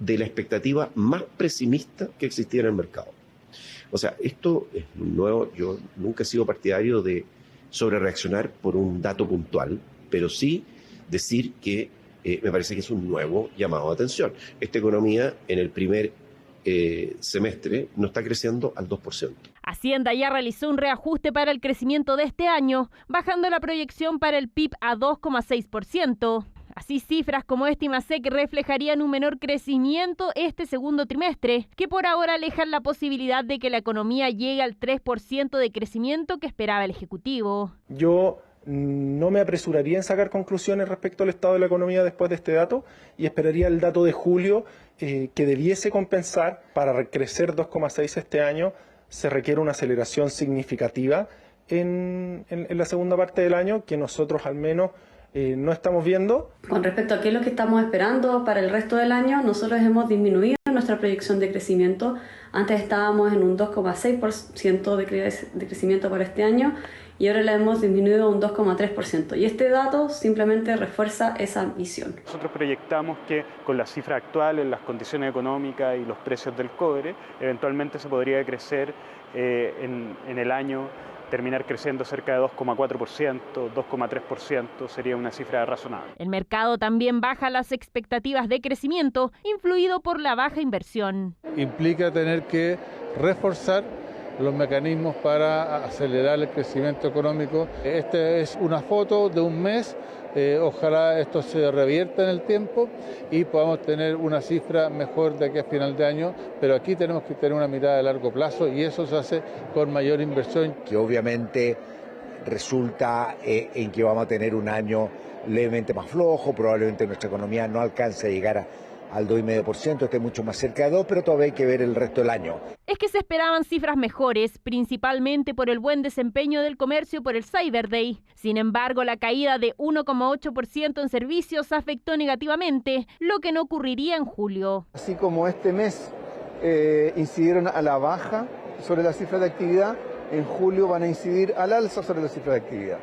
de la expectativa más pesimista que existía en el mercado. O sea, esto es nuevo. Yo nunca he sido partidario de sobrereaccionar por un dato puntual, pero sí decir que me parece que es un nuevo llamado de atención. Esta economía en el primer semestre no está creciendo al 2%. Hacienda ya realizó un reajuste para el crecimiento de este año, bajando la proyección para el PIB a 2,6%. Así, cifras como esta IMASEC reflejarían un menor crecimiento este segundo trimestre, que por ahora alejan la posibilidad de que la economía llegue al 3% de crecimiento que esperaba el Ejecutivo. Yo no me apresuraría en sacar conclusiones respecto al estado de la economía después de este dato y esperaría el dato de julio que debiese compensar. Para crecer 2,6 este año se requiere una aceleración significativa en la segunda parte del año que nosotros al menos no estamos viendo. Con respecto a qué es lo que estamos esperando para el resto del año, nosotros hemos disminuido nuestra proyección de crecimiento. Antes estábamos en un 2,6% de crecimiento para este año y ahora la hemos disminuido a un 2,3%. Y este dato simplemente refuerza esa visión. Nosotros proyectamos que con la cifra actual, en las condiciones económicas y los precios del cobre, eventualmente se podría crecer en el año, terminar creciendo cerca de 2,4%, 2,3% sería una cifra razonable. El mercado también baja las expectativas de crecimiento, influido por la baja inversión. Implica tener que reforzar los mecanismos para acelerar el crecimiento económico. Esta es una foto de un mes. Ojalá esto se revierta en el tiempo y podamos tener una cifra mejor de aquí a final de año, pero aquí tenemos que tener una mirada de largo plazo y eso se hace con mayor inversión. Que obviamente resulta en que vamos a tener un año levemente más flojo, probablemente nuestra economía no alcance a llegar al 2,5%, esté mucho más cerca de 2%, pero todavía hay que ver el resto del año. Es que se esperaban cifras mejores, principalmente por el buen desempeño del comercio por el Cyber Day. Sin embargo, la caída de 1,8% en servicios afectó negativamente, lo que no ocurriría en julio. Así como este mes incidieron a la baja sobre las cifras de actividad, en julio van a incidir al alza sobre las cifras de actividad.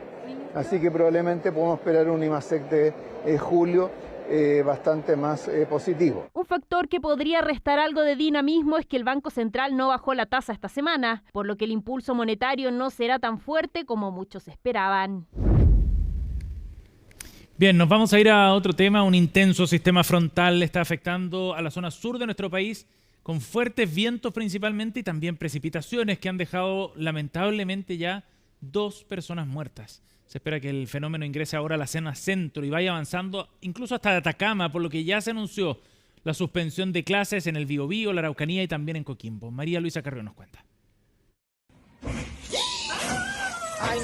Así que probablemente podemos esperar un IMASEC de julio bastante más positivo. Un factor que podría restar algo de dinamismo es que el Banco Central no bajó la tasa esta semana, por lo que el impulso monetario no será tan fuerte como muchos esperaban. Bien, nos vamos a ir a otro tema. Un intenso sistema frontal está afectando a la zona sur de nuestro país, con fuertes vientos principalmente y también precipitaciones que han dejado lamentablemente ya 2 personas muertas. Se espera que el fenómeno ingrese ahora a la zona centro y vaya avanzando incluso hasta Atacama, por lo que ya se anunció la suspensión de clases en el Biobío, la Araucanía y también en Coquimbo. María Luisa Carrión nos cuenta. Ay,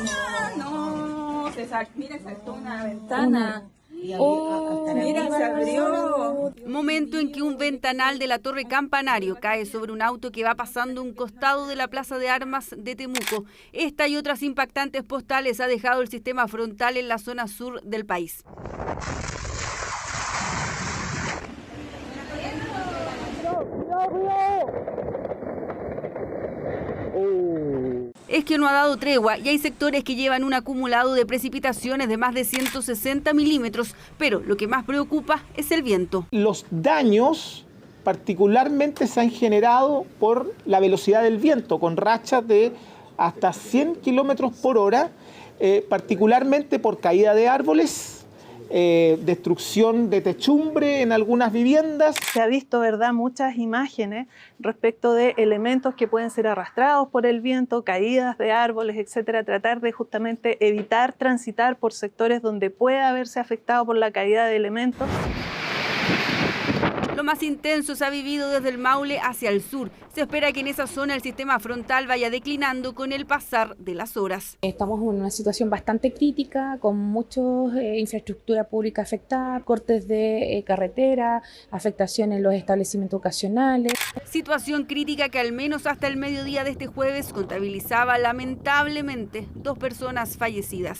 no, César, mira, se abrió una ventana. Mira, se abrió. Momento en que un ventanal de la Torre Campanario cae sobre un auto que va pasando un costado de la Plaza de Armas de Temuco. Esta y otras impactantes postales ha dejado el sistema frontal en la zona sur del país. Es que no ha dado tregua y hay sectores que llevan un acumulado de precipitaciones de más de 160 milímetros, pero lo que más preocupa es el viento. Los daños particularmente se han generado por la velocidad del viento, con rachas de hasta 100 kilómetros por hora, particularmente por caída de árboles, destrucción de techumbre en algunas viviendas. Se ha visto, ¿verdad?, muchas imágenes respecto de elementos que pueden ser arrastrados por el viento, caídas de árboles, etcétera. Tratar de justamente evitar transitar por sectores donde pueda haberse afectado por la caída de elementos. Lo más intenso se ha vivido desde el Maule hacia el sur. Se espera que en esa zona el sistema frontal vaya declinando con el pasar de las horas. Estamos en una situación bastante crítica, con mucha infraestructura pública afectada, cortes de carretera, afectación en los establecimientos ocasionales. Situación crítica que al menos hasta el mediodía de este jueves contabilizaba lamentablemente 2 personas fallecidas.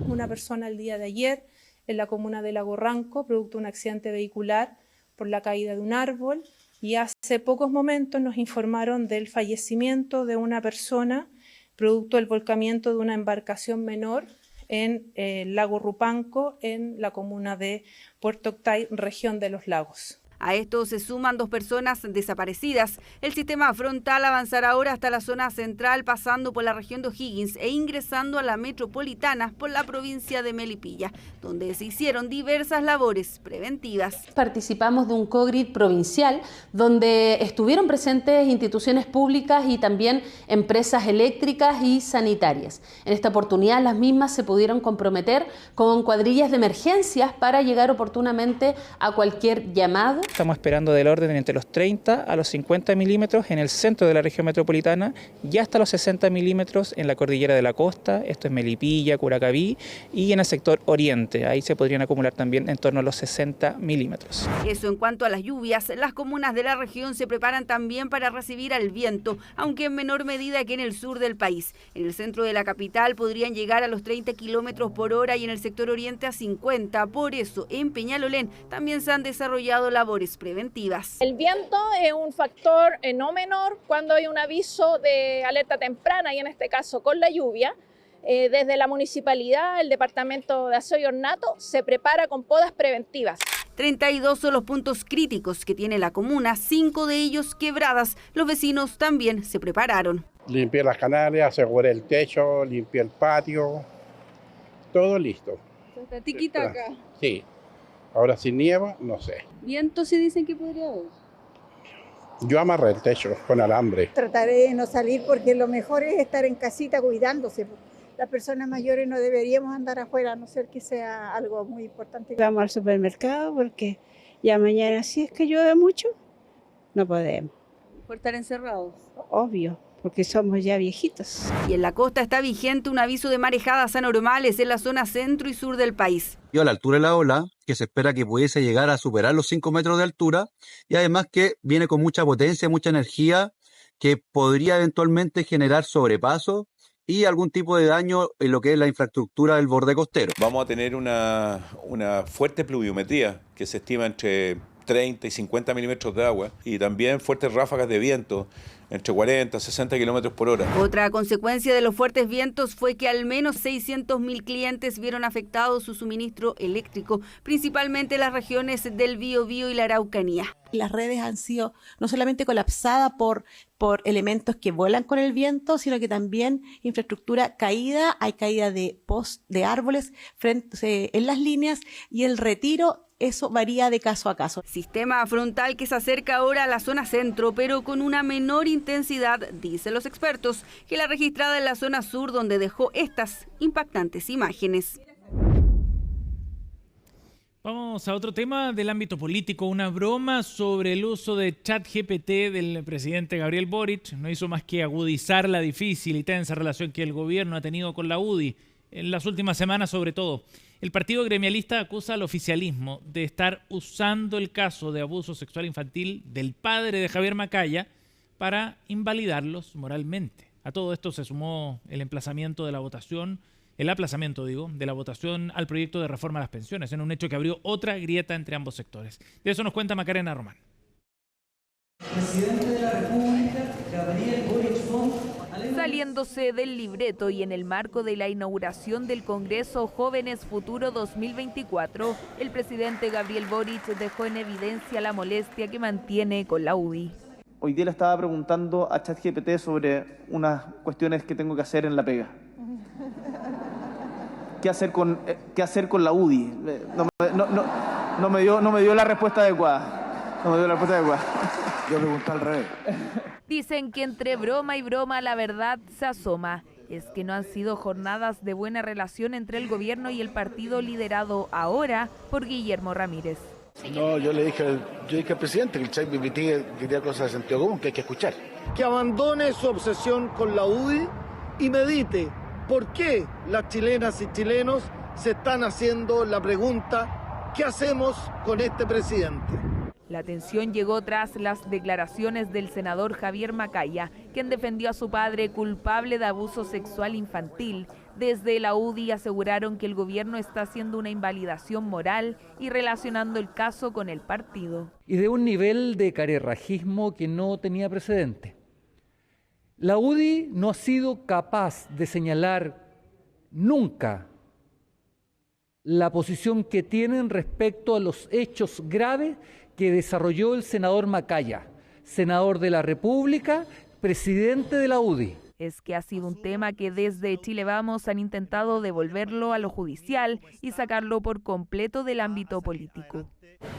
Una persona el día de ayer en la comuna de Lago Ranco, producto de un accidente vehicular por la caída de un árbol, y hace pocos momentos nos informaron del fallecimiento de una persona producto del volcamiento de una embarcación menor en el lago Rupanco, en la comuna de Puerto Octay, región de Los Lagos. A esto se suman 2 personas desaparecidas. El sistema frontal avanzará ahora hasta la zona central, pasando por la región de O'Higgins e ingresando a la metropolitana por la provincia de Melipilla, donde se hicieron diversas labores preventivas. Participamos de un COGRID provincial donde estuvieron presentes instituciones públicas y también empresas eléctricas y sanitarias. En esta oportunidad las mismas se pudieron comprometer con cuadrillas de emergencias para llegar oportunamente a cualquier llamado. Estamos esperando del orden entre los 30 a los 50 milímetros en el centro de la región metropolitana y hasta los 60 milímetros en la cordillera de la costa, esto es Melipilla, Curacaví, y en el sector oriente. Ahí se podrían acumular también en torno a los 60 milímetros. Eso en cuanto a las lluvias, las comunas de la región se preparan también para recibir al viento, aunque en menor medida que en el sur del país. En el centro de la capital podrían llegar a los 30 kilómetros por hora y en el sector oriente a 50. Por eso, en Peñalolén también se han desarrollado labores preventivas. El viento es un factor no menor cuando hay un aviso de alerta temprana y en este caso con la lluvia. Desde la municipalidad, el departamento de Aseo y Ornato se prepara con podas preventivas. 32 son los puntos críticos que tiene la comuna, 5 de ellos quebradas. Los vecinos también se prepararon. Limpié las canales, aseguré el techo, limpié el patio, todo listo. ¿Está tiquitaca? Sí. Ahora si nieva, no sé. ¿Viento sí dicen que podría haber? Yo amarré el techo con alambre. Trataré de no salir porque lo mejor es estar en casita cuidándose. Las personas mayores no deberíamos andar afuera, a no ser que sea algo muy importante. Vamos al supermercado porque ya mañana, si es que llueve mucho, no podemos. ¿Por estar encerrados? Obvio, porque somos ya viejitos. Y en la costa está vigente un aviso de marejadas anormales en la zona centro y sur del país. A la altura de la ola, que se espera que pudiese llegar a superar los 5 metros de altura, y además que viene con mucha potencia, mucha energía, que podría eventualmente generar sobrepaso y algún tipo de daño en lo que es la infraestructura del borde costero. Vamos a tener una fuerte pluviometría que se estima entre 30 y 50 milímetros de agua y también fuertes ráfagas de viento entre 40 y 60 kilómetros por hora. Otra consecuencia de los fuertes vientos fue que al menos 600.000 clientes vieron afectado su suministro eléctrico, principalmente en las regiones del Biobío y la Araucanía. Las redes han sido no solamente colapsadas por elementos que vuelan con el viento, sino que también infraestructura caída, hay caída de árboles en las líneas y el retiro. Eso varía de caso a caso. Sistema frontal que se acerca ahora a la zona centro, pero con una menor intensidad, dicen los expertos, que la registrada en la zona sur, donde dejó estas impactantes imágenes. Vamos a otro tema del ámbito político. Una broma sobre el uso de ChatGPT del presidente Gabriel Boric no hizo más que agudizar la difícil y tensa relación que el gobierno ha tenido con la UDI en las últimas semanas, sobre todo. El partido gremialista acusa al oficialismo de estar usando el caso de abuso sexual infantil del padre de Javier Macaya para invalidarlos moralmente. A todo esto se sumó el aplazamiento de la votación al proyecto de reforma a las pensiones, en un hecho que abrió otra grieta entre ambos sectores. De eso nos cuenta Macarena Román. Presidente de la República, Gabriel Boric Font. Saliéndose del libreto y en el marco de la inauguración del Congreso Jóvenes Futuro 2024, el presidente Gabriel Boric dejó en evidencia la molestia que mantiene con la UDI. Hoy día le estaba preguntando a ChatGPT sobre unas cuestiones que tengo que hacer en la pega. ¿Qué hacer con la UDI? No me dio la respuesta adecuada. Yo pregunté al revés. Dicen que entre broma y broma la verdad se asoma. Es que no han sido jornadas de buena relación entre el gobierno y el partido liderado ahora por Guillermo Ramírez. No, yo dije al presidente que el ChatGPT quería cosas de sentido común que hay que escuchar. Que abandone su obsesión con la UDI y medite por qué las chilenas y chilenos se están haciendo la pregunta: ¿qué hacemos con este presidente? La tensión llegó tras las declaraciones del senador Javier Macaya, quien defendió a su padre culpable de abuso sexual infantil. Desde la UDI aseguraron que el gobierno está haciendo una invalidación moral y relacionando el caso con el partido. Y de un nivel de carerrajismo que no tenía precedente. La UDI no ha sido capaz de señalar nunca la posición que tienen respecto a los hechos graves que desarrolló el senador Macaya, senador de la República, presidente de la UDI. Es que ha sido un tema que desde Chile Vamos han intentado devolverlo a lo judicial y sacarlo por completo del ámbito político.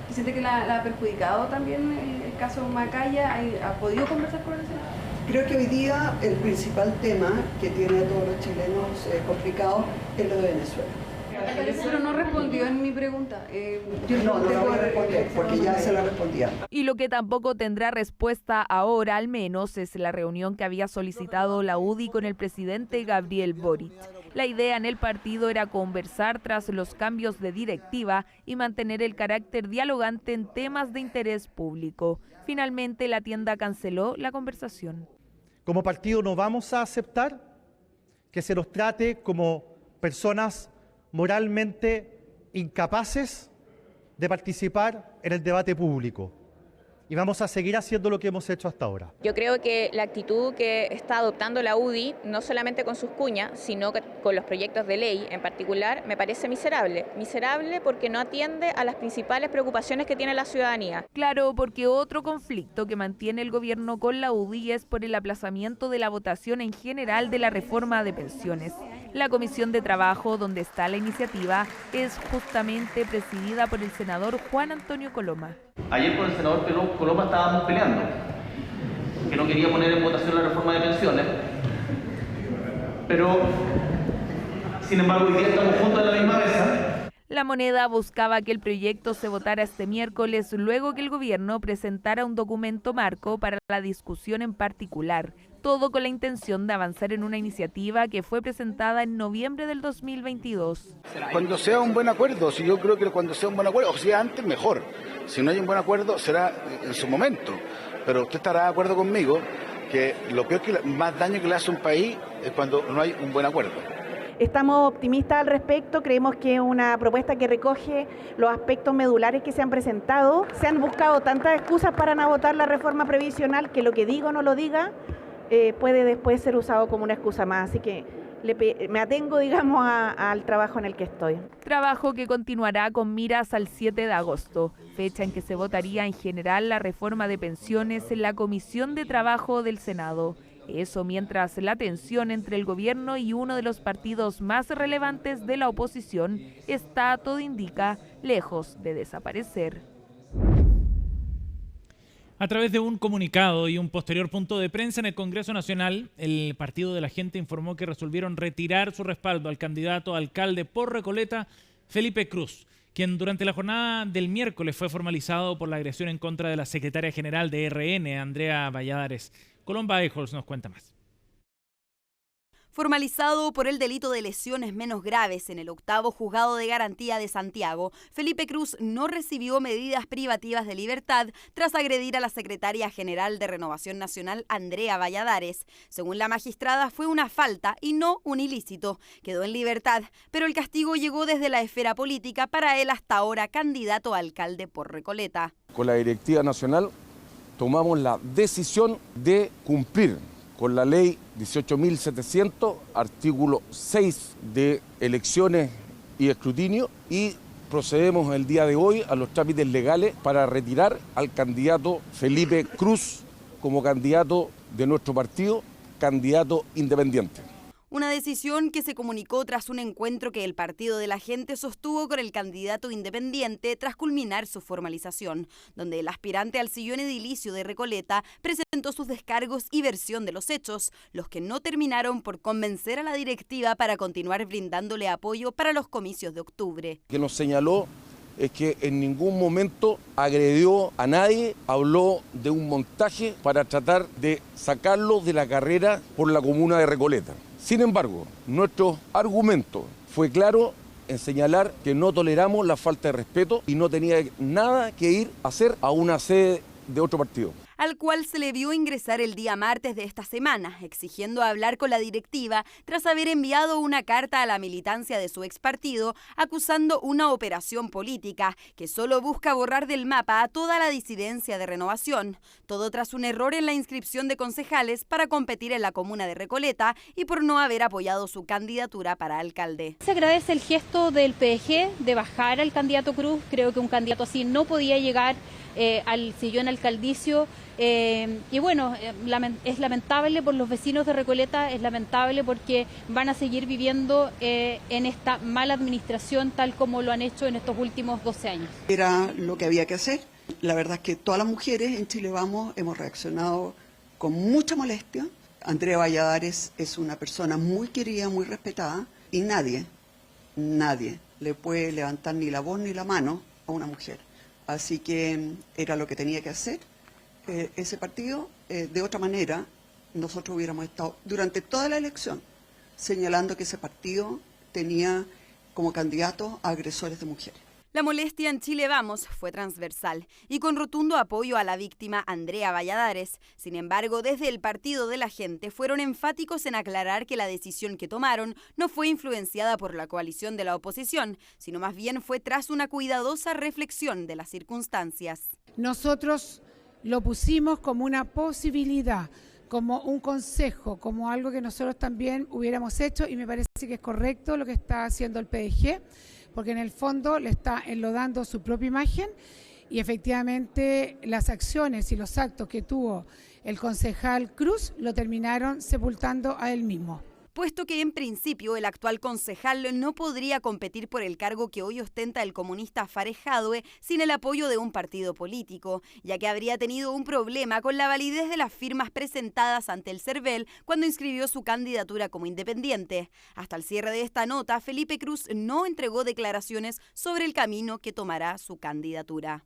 ¿Siente que la ha perjudicado también el caso Macaya? ¿Ha podido conversar con el senador? Creo que hoy día el principal tema que tiene a todos los chilenos complicados es lo de Venezuela. Pero no respondió en mi pregunta. No la voy a responder porque ya se la respondía. Y lo que tampoco tendrá respuesta ahora, al menos, es la reunión que había solicitado la UDI con el presidente Gabriel Boric. La idea en el partido era conversar tras los cambios de directiva y mantener el carácter dialogante en temas de interés público. Finalmente, la tienda canceló la conversación. Como partido no vamos a aceptar que se nos trate como personas moralmente incapaces de participar en el debate público. Y vamos a seguir haciendo lo que hemos hecho hasta ahora. Yo creo que la actitud que está adoptando la UDI, no solamente con sus cuñas, sino que con los proyectos de ley en particular, me parece miserable. Miserable porque no atiende a las principales preocupaciones que tiene la ciudadanía. Claro, porque otro conflicto que mantiene el gobierno con la UDI es por el aplazamiento de la votación en general de la reforma de pensiones. La Comisión de Trabajo, donde está la iniciativa, es justamente presidida por el senador Juan Antonio Coloma. Ayer con el senador Coloma estábamos peleando, que no quería poner en votación la reforma de pensiones, pero sin embargo hoy día estamos juntos en la misma mesa. La Moneda buscaba que el proyecto se votara este miércoles, luego que el gobierno presentara un documento marco para la discusión en particular. Todo con la intención de avanzar en una iniciativa que fue presentada en noviembre del 2022. Cuando sea un buen acuerdo, si yo creo que cuando sea un buen acuerdo, o sea antes mejor. Si no hay un buen acuerdo, será en su momento. Pero usted estará de acuerdo conmigo que lo peor que más daño que le hace a un país es cuando no hay un buen acuerdo. Estamos optimistas al respecto, creemos que es una propuesta que recoge los aspectos medulares que se han presentado. Se han buscado tantas excusas para no votar la reforma previsional que lo que digo no lo diga, puede después ser usado como una excusa más, así que me atengo, digamos, al trabajo en el que estoy. Trabajo que continuará con miras al 7 de agosto, fecha en que se votaría en general la reforma de pensiones en la Comisión de Trabajo del Senado. Eso mientras la tensión entre el gobierno y uno de los partidos más relevantes de la oposición está, todo indica, lejos de desaparecer. A través de un comunicado y un posterior punto de prensa en el Congreso Nacional, el Partido de la Gente informó que resolvieron retirar su respaldo al candidato a alcalde por Recoleta, Felipe Cruz, quien durante la jornada del miércoles fue formalizado por la agresión en contra de la secretaria general de RN, Andrea Valladares. Colomba Ejols nos cuenta más. Formalizado por el delito de lesiones menos graves en el 8º Juzgado de Garantía de Santiago, Felipe Cruz no recibió medidas privativas de libertad tras agredir a la secretaria general de Renovación Nacional, Andrea Valladares. Según la magistrada, fue una falta y no un ilícito. Quedó en libertad, pero el castigo llegó desde la esfera política para el hasta ahora candidato a alcalde por Recoleta. Con la directiva nacional tomamos la decisión de cumplir con la ley 18.700, artículo 6 de elecciones y escrutinio, y procedemos el día de hoy a los trámites legales para retirar al candidato Felipe Cruz como candidato de nuestro partido, candidato independiente. Una decisión que se comunicó tras un encuentro que el Partido de la Gente sostuvo con el candidato independiente tras culminar su formalización, donde el aspirante al sillón edilicio de Recoleta presentó sus descargos y versión de los hechos, los que no terminaron por convencer a la directiva para continuar brindándole apoyo para los comicios de octubre. Que nos señaló es que en ningún momento agredió a nadie, habló de un montaje para tratar de sacarlo de la carrera por la comuna de Recoleta. Sin embargo, nuestro argumento fue claro en señalar que no toleramos la falta de respeto y no tenía nada que ir a hacer a una sede de otro partido. Al cual se le vio ingresar el día martes de esta semana, exigiendo hablar con la directiva tras haber enviado una carta a la militancia de su expartido acusando una operación política que solo busca borrar del mapa a toda la disidencia de Renovación. Todo tras un error en la inscripción de concejales para competir en la comuna de Recoleta y por no haber apoyado su candidatura para alcalde. Se agradece el gesto del PDG de bajar al candidato Cruz. Creo que un candidato así no podía llegar al sillón alcaldicio. Y bueno, es lamentable por los vecinos de Recoleta, es lamentable porque van a seguir viviendo en esta mala administración tal como lo han hecho en estos últimos 12 años. Era lo que había que hacer. La verdad es que todas las mujeres en Chile Vamos hemos reaccionado con mucha molestia. Andrea Valladares es una persona muy querida, muy respetada, y nadie le puede levantar ni la voz ni la mano a una mujer. Así que era lo que tenía que hacer ese partido. De otra manera, nosotros hubiéramos estado durante toda la elección señalando que ese partido tenía como candidatos a agresores de mujeres. La molestia en Chile Vamos fue transversal y con rotundo apoyo a la víctima Andrea Valladares. Sin embargo, desde el Partido de la Gente fueron enfáticos en aclarar que la decisión que tomaron no fue influenciada por la coalición de la oposición, sino más bien fue tras una cuidadosa reflexión de las circunstancias. Nosotros lo pusimos como una posibilidad, como un consejo, como algo que nosotros también hubiéramos hecho, y me parece que es correcto lo que está haciendo el PDG, porque en el fondo le está enlodando su propia imagen, y efectivamente las acciones y los actos que tuvo el concejal Cruz lo terminaron sepultando a él mismo. Puesto que en principio el actual concejal no podría competir por el cargo que hoy ostenta el comunista Fares Jadwe sin el apoyo de un partido político, ya que habría tenido un problema con la validez de las firmas presentadas ante el CERVEL cuando inscribió su candidatura como independiente. Hasta el cierre de esta nota, Felipe Cruz no entregó declaraciones sobre el camino que tomará su candidatura.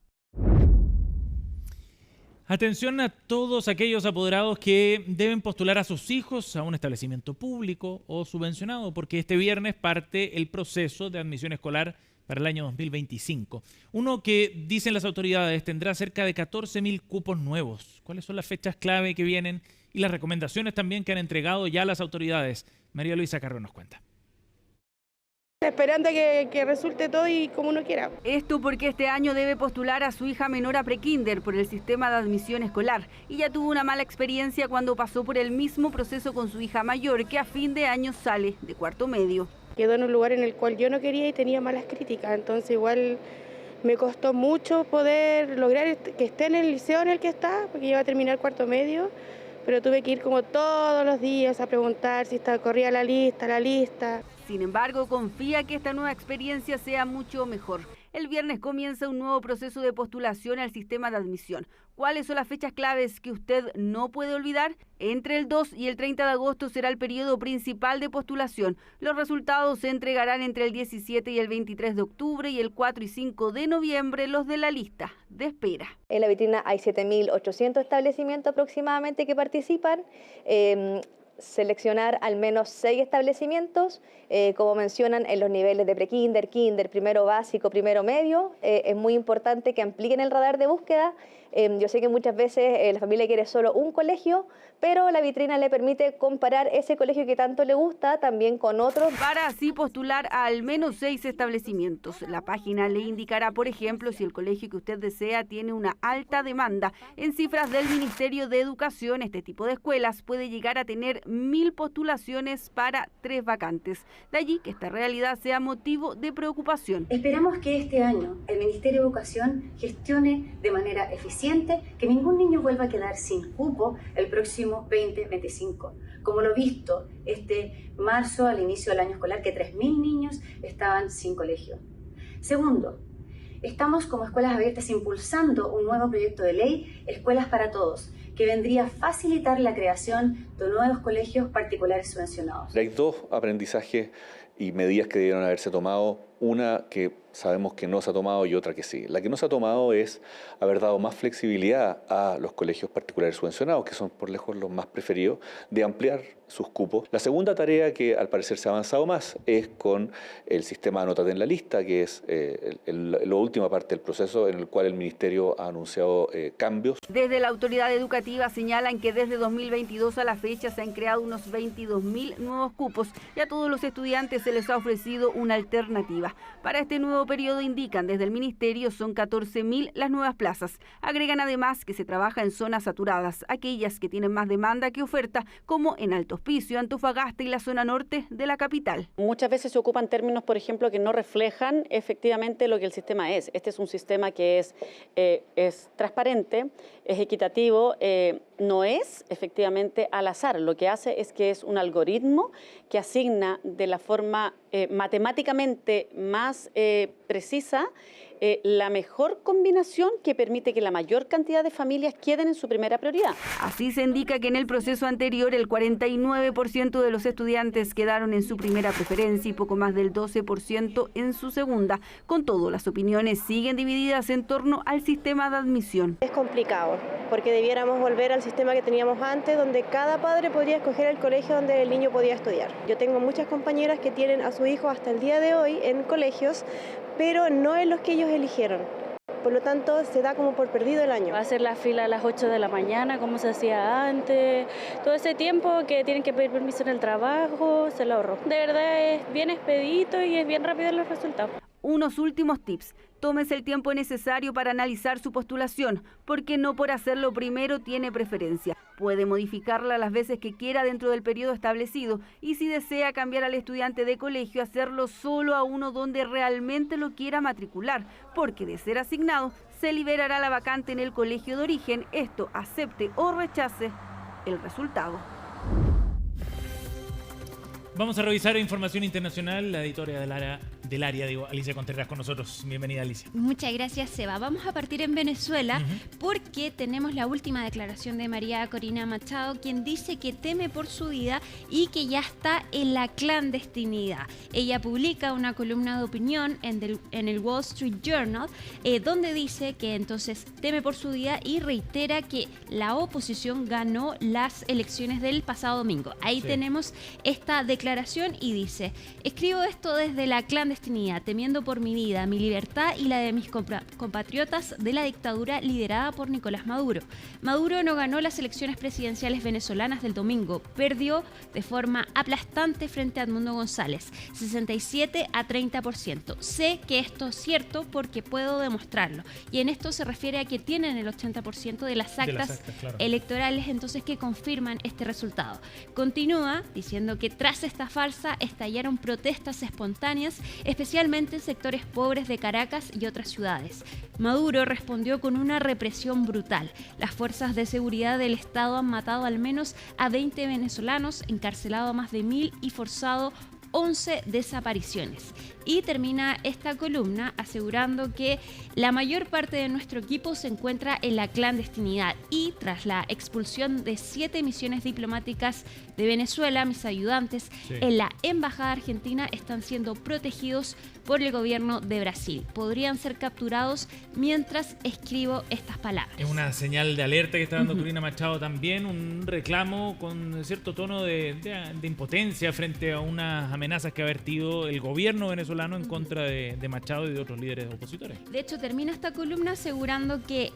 Atención a todos aquellos apoderados que deben postular a sus hijos a un establecimiento público o subvencionado, porque este viernes parte el proceso de admisión escolar para el año 2025. Uno que, dicen las autoridades, tendrá cerca de 14.000 cupos nuevos. ¿Cuáles son las fechas clave que vienen y las recomendaciones también que han entregado ya las autoridades? María Luisa Carro nos cuenta. Esperando que resulte todo y como uno quiera. Esto porque este año debe postular a su hija menor a prekinder por el sistema de admisión escolar y ya tuvo una mala experiencia cuando pasó por el mismo proceso con su hija mayor, que a fin de año sale de cuarto medio. Quedó en un lugar en el cual yo no quería y tenía malas críticas, entonces igual me costó mucho poder lograr que esté en el liceo en el que está, porque iba a terminar cuarto medio, pero tuve que ir como todos los días a preguntar si corría la lista. Sin embargo, confía que esta nueva experiencia sea mucho mejor. El viernes comienza un nuevo proceso de postulación al sistema de admisión. ¿Cuáles son las fechas claves que usted no puede olvidar? Entre el 2 y el 30 de agosto será el periodo principal de postulación. Los resultados se entregarán entre el 17 y el 23 de octubre y el 4 y 5 de noviembre los de la lista de espera. En la vitrina hay 7.800 establecimientos aproximadamente que participan. Seleccionar al menos 6 establecimientos, como mencionan en los niveles de prekinder, kinder, primero básico, primero medio. Es muy importante que amplíen el radar de búsqueda. Yo sé que muchas veces la familia quiere solo un colegio, pero la vitrina le permite comparar ese colegio que tanto le gusta también con otros. Para así postular a al menos 6 establecimientos. La página le indicará, por ejemplo, si el colegio que usted desea tiene una alta demanda. En cifras del Ministerio de Educación, este tipo de escuelas puede llegar a tener 1.000 postulaciones para 3 vacantes. De allí que esta realidad sea motivo de preocupación. Esperamos que este año el Ministerio de Educación gestione de manera eficiente, que ningún niño vuelva a quedar sin cupo el próximo 2025. Como lo visto este marzo, al inicio del año escolar, que 3.000 niños estaban sin colegio. Segundo, estamos como Escuelas Abiertas impulsando un nuevo proyecto de ley, Escuelas para Todos, que vendría a facilitar la creación de nuevos colegios particulares subvencionados. Hay 2 aprendizajes y medidas que debieron haberse tomado, una que sabemos que no se ha tomado y otra que sí. La que no se ha tomado es haber dado más flexibilidad a los colegios particulares subvencionados, que son por lejos los más preferidos, de ampliar sus cupos. La segunda tarea que al parecer se ha avanzado más es con el sistema Anótate en la lista, que es la última parte del proceso en el cual el Ministerio ha anunciado cambios. Desde la autoridad educativa señalan que desde 2022 a la fecha se han creado unos 22.000 nuevos cupos y a todos los estudiantes se les ha ofrecido una alternativa. Para este nuevo periodo, indican desde el Ministerio, son 14.000 las nuevas plazas. Agregan además que se trabaja en zonas saturadas, aquellas que tienen más demanda que oferta, como en Alto Hospicio, Antofagasta y la zona norte de la capital. Muchas veces se ocupan términos, por ejemplo, que no reflejan efectivamente lo que el sistema es. Este es un sistema que es transparente, es equitativo, no es efectivamente al azar. Lo que hace es que es un algoritmo que asigna de la forma matemáticamente más precisa la mejor combinación que permite que la mayor cantidad de familias queden en su primera prioridad. Así se indica que en el proceso anterior el 49% de los estudiantes quedaron en su primera preferencia y poco más del 12% en su segunda. Con todo, las opiniones siguen divididas en torno al sistema de admisión. Es complicado, porque debiéramos volver al sistema que teníamos antes, donde cada padre podría escoger el colegio donde el niño podía estudiar. Yo tengo muchas compañeras que tienen a su hijo hasta el día de hoy en colegios, pero no en los que ellos eligieron. Por lo tanto, se da como por perdido el año. Va a ser la fila a las 8 de la mañana, como se hacía antes. Todo ese tiempo que tienen que pedir permiso en el trabajo, se lo ahorró. De verdad es bien expedito y es bien rápido los resultados. Unos últimos tips. Tómese el tiempo necesario para analizar su postulación, porque no por hacerlo primero tiene preferencia. Puede modificarla las veces que quiera dentro del periodo establecido y si desea cambiar al estudiante de colegio, hacerlo solo a uno donde realmente lo quiera matricular, porque de ser asignado, se liberará la vacante en el colegio de origen, esto acepte o rechace el resultado. Vamos a revisar información internacional. La editora del área, Alicia Contreras, con nosotros. Bienvenida, Alicia. Muchas gracias, Seba. Vamos a partir en Venezuela porque tenemos la última declaración de María Corina Machado, quien dice que teme por su vida y que ya está en la clandestinidad. Ella publica una columna de opinión en el Wall Street Journal, donde dice que entonces teme por su vida y reitera que la oposición ganó las elecciones del pasado domingo. Ahí tenemos esta declaración y dice: escribo esto desde la clandestinidad, temiendo por mi vida, mi libertad y la de mis compatriotas de la dictadura liderada por Nicolás Maduro. Maduro no ganó las elecciones presidenciales venezolanas del domingo, perdió de forma aplastante frente a Edmundo González, 67-30%. Sé que esto es cierto porque puedo demostrarlo, y en esto se refiere a que tienen el 80% de las actas electorales entonces que confirman este resultado. Continúa diciendo que tras esta farsa estallaron protestas espontáneas, especialmente en sectores pobres de Caracas y otras ciudades. Maduro respondió con una represión brutal. Las fuerzas de seguridad del Estado han matado al menos a 20 venezolanos, encarcelado a más de 1.000 y forzado 11 desapariciones. Y termina esta columna asegurando que la mayor parte de nuestro equipo se encuentra en la clandestinidad y tras la expulsión de 7 misiones diplomáticas de Venezuela, mis ayudantes en la Embajada Argentina están siendo protegidos por el gobierno de Brasil. Podrían ser capturados mientras escribo estas palabras. Es una señal de alerta que está dando Corina Machado también, un reclamo con cierto tono de impotencia frente a unas amenazas que ha vertido el gobierno venezolano en contra de Machado y de otros líderes opositores. De hecho, termina esta columna asegurando que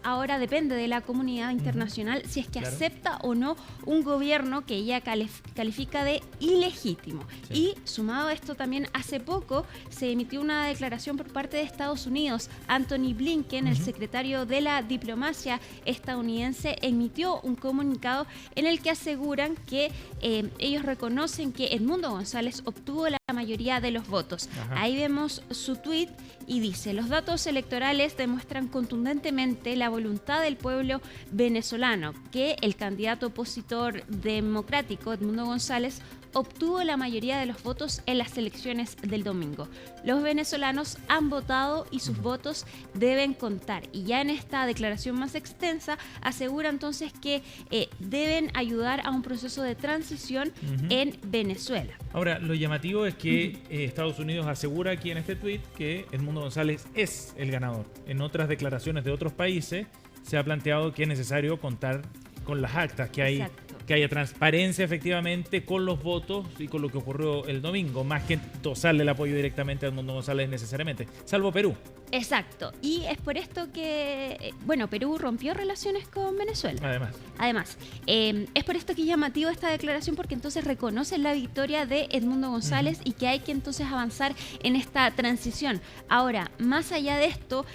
ahora depende de la comunidad internacional si es que acepta o no un gobierno que ella califica de ilegítimo. Y sumado a esto también, hace poco se emitió una declaración por parte de Estados Unidos. Anthony Blinken, el secretario de la diplomacia estadounidense, emitió un comunicado en el que aseguran que ellos reconocen que Edmundo González obtuvo la mayoría de los votos. Ahí vemos su tuit y dice: los datos electorales demuestran contundentemente la voluntad del pueblo venezolano, que el candidato opositor democrático Edmundo González obtuvo la mayoría de los votos en las elecciones del domingo. Los venezolanos han votado y sus votos deben contar. Y ya en esta declaración más extensa asegura entonces que deben ayudar a un proceso de transición en Venezuela. Ahora, lo llamativo es que Estados Unidos asegura aquí en este tuit que Edmundo González es el ganador. En otras declaraciones de otros países se ha planteado que es necesario contar con las actas, que haya transparencia efectivamente con los votos y con lo que ocurrió el domingo, más que endosarle el apoyo directamente a Edmundo González necesariamente, salvo Perú. Exacto, y es por esto que, Perú rompió relaciones con Venezuela. Además, es por esto que es llamativo esta declaración, porque entonces reconoce la victoria de Edmundo González y que hay que entonces avanzar en esta transición. Ahora, más allá de esto,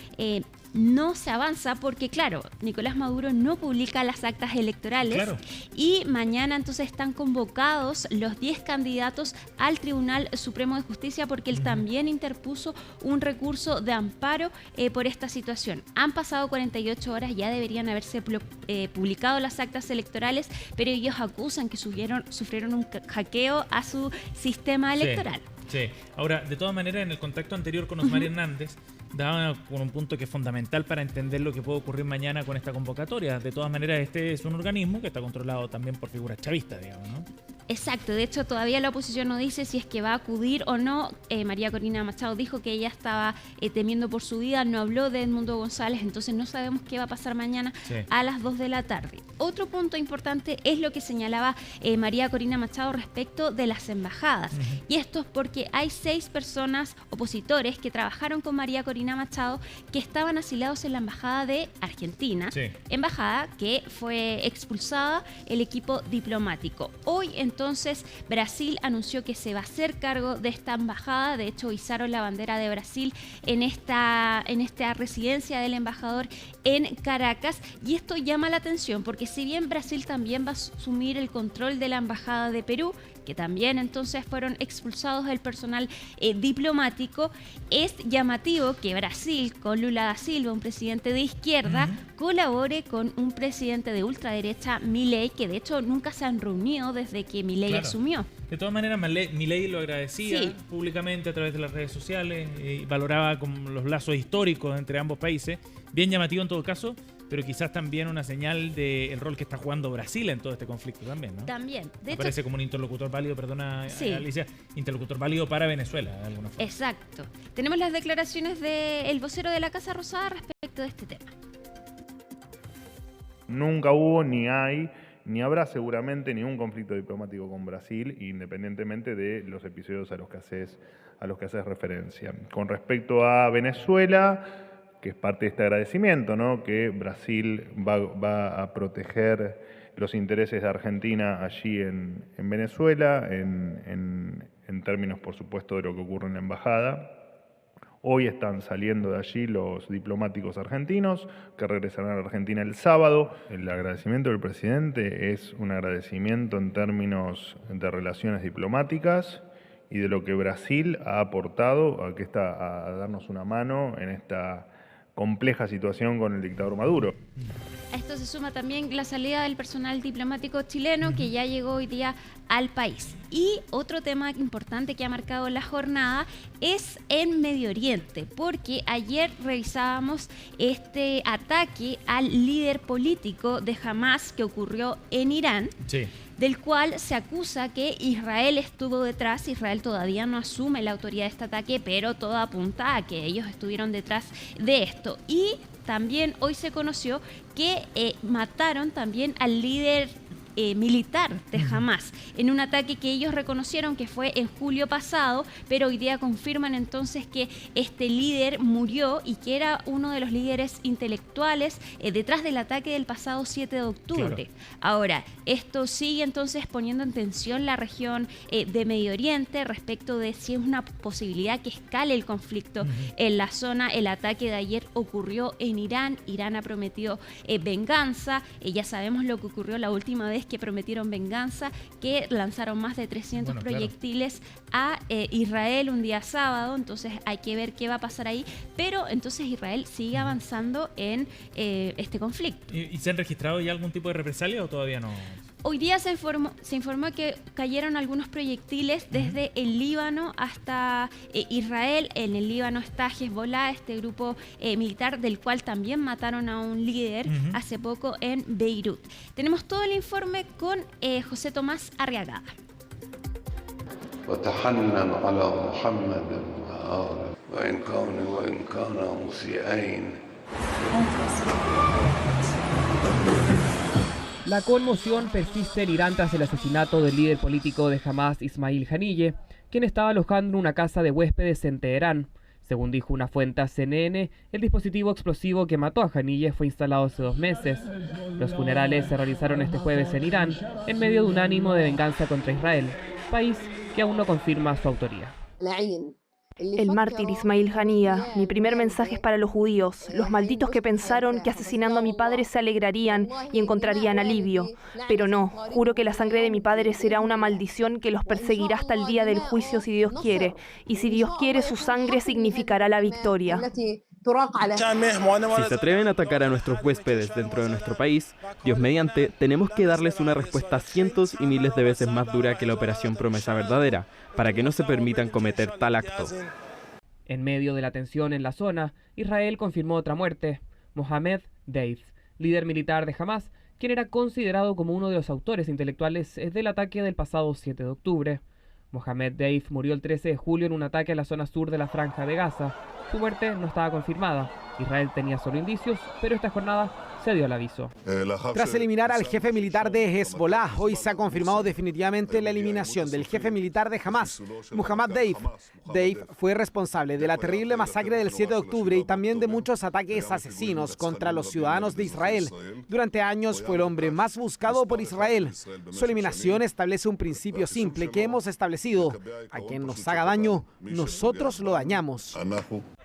no se avanza porque, claro, Nicolás Maduro no publica las actas electorales y mañana entonces están convocados los 10 candidatos al Tribunal Supremo de Justicia porque él también interpuso un recurso de amparo por esta situación. Han pasado 48 horas, ya deberían haberse publicado las actas electorales, pero ellos acusan que sufrieron un hackeo a su sistema electoral. Sí. Ahora, de todas maneras, en el contacto anterior con Osmar Hernández, daba con un punto que es fundamental para entender lo que puede ocurrir mañana con esta convocatoria. De todas maneras, este es un organismo que está controlado también por figuras chavistas, digamos, ¿no? Exacto, de hecho todavía la oposición no dice si es que va a acudir o no. María Corina Machado dijo que ella estaba temiendo por su vida, no habló de Edmundo González, entonces no sabemos qué va a pasar mañana a las 2 de la tarde. Otro punto importante es lo que señalaba María Corina Machado respecto de las embajadas. Y esto es porque hay 6 personas opositores que trabajaron con María Corina Machado que estaban asilados en la embajada de Argentina, embajada que fue expulsada el equipo diplomático. Hoy entonces Brasil anunció que se va a hacer cargo de esta embajada. De hecho, izaron la bandera de Brasil en esta residencia del embajador en Caracas, y esto llama la atención porque si bien Brasil también va a asumir el control de la embajada de Perú, que también entonces fueron expulsados del personal diplomático, es llamativo que Brasil, con Lula da Silva, un presidente de izquierda, colabore con un presidente de ultraderecha, Milei, que de hecho nunca se han reunido desde que Milei asumió. De todas maneras, Milei lo agradecía públicamente a través de las redes sociales y valoraba como los lazos históricos entre ambos países. Bien llamativo en todo caso, pero quizás también una señal del rol que está jugando Brasil en todo este conflicto también, ¿no? También. De Aparece hecho, como un interlocutor válido, Alicia, interlocutor válido para Venezuela, de alguna forma. Exacto. Tenemos las declaraciones del vocero de la Casa Rosada respecto de este tema. Nunca hubo, ni hay, ni habrá seguramente ningún conflicto diplomático con Brasil, independientemente de los episodios a los que haces referencia. Con respecto a Venezuela, que es parte de este agradecimiento, ¿no? Que Brasil va a proteger los intereses de Argentina allí en Venezuela, en términos, por supuesto, de lo que ocurre en la embajada. Hoy están saliendo de allí los diplomáticos argentinos que regresarán a Argentina el sábado. El agradecimiento del presidente es un agradecimiento en términos de relaciones diplomáticas y de lo que Brasil ha aportado a darnos una mano en esta compleja situación con el dictador Maduro. A esto se suma también la salida del personal diplomático chileno que ya llegó hoy día al país. Y otro tema importante que ha marcado la jornada es en Medio Oriente, porque ayer revisábamos este ataque al líder político de Hamas que ocurrió en Irán. Del cual se acusa que Israel estuvo detrás. Israel todavía no asume la autoridad de este ataque, pero todo apunta a que ellos estuvieron detrás de esto. Y también hoy se conoció que mataron también al líder militar de Hamas en un ataque que ellos reconocieron que fue en julio pasado, pero hoy día confirman entonces que este líder murió y que era uno de los líderes intelectuales detrás del ataque del pasado 7 de octubre. Ahora, esto sigue entonces poniendo en tensión la región de Medio Oriente respecto de si es una posibilidad que escale el conflicto en la zona. El ataque de ayer ocurrió en Irán. Irán ha prometido venganza. Ya sabemos lo que ocurrió la última vez que prometieron venganza, que lanzaron más de 300 proyectiles a Israel un día sábado. Entonces hay que ver qué va a pasar ahí, pero entonces Israel sigue avanzando en este conflicto. ¿Y se han registrado ya algún tipo de represalia o todavía no? Hoy día se informó que cayeron algunos proyectiles desde el Líbano hasta Israel. En el Líbano está Hezbollah, este grupo militar del cual también mataron a un líder hace poco en Beirut. Tenemos todo el informe con José Tomás Arriagada. La conmoción persiste en Irán tras el asesinato del líder político de Hamas, Ismail Haniyeh, quien estaba alojando en una casa de huéspedes en Teherán. Según dijo una fuente a CNN, el dispositivo explosivo que mató a Haniyeh fue instalado hace 2 meses. Los funerales se realizaron este jueves en Irán, en medio de un ánimo de venganza contra Israel, país que aún no confirma su autoría. El mártir Ismail Haniyeh, mi primer mensaje es para los judíos, los malditos que pensaron que asesinando a mi padre se alegrarían y encontrarían alivio. Pero no, juro que la sangre de mi padre será una maldición que los perseguirá hasta el día del juicio si Dios quiere. Y si Dios quiere, su sangre significará la victoria. Si se atreven a atacar a nuestros huéspedes dentro de nuestro país, Dios mediante, tenemos que darles una respuesta cientos y miles de veces más dura que la Operación Promesa Verdadera, para que no se permitan cometer tal acto. En medio de la tensión en la zona, Israel confirmó otra muerte: Mohamed Deif, líder militar de Hamas, quien era considerado como uno de los autores intelectuales del ataque del pasado 7 de octubre. Mohamed Deif murió el 13 de julio en un ataque a la zona sur de la Franja de Gaza. Su muerte no estaba confirmada. Israel tenía solo indicios, pero esta jornada se dio el aviso. Tras eliminar al jefe militar de Hezbollah, hoy se ha confirmado definitivamente la eliminación del jefe militar de Hamas, Mohamed Deif. Deif fue responsable de la terrible masacre del 7 de octubre y también de muchos ataques asesinos contra los ciudadanos de Israel. Durante años fue el hombre más buscado por Israel. Su eliminación establece un principio simple que hemos establecido: a quien nos haga daño, nosotros lo dañamos.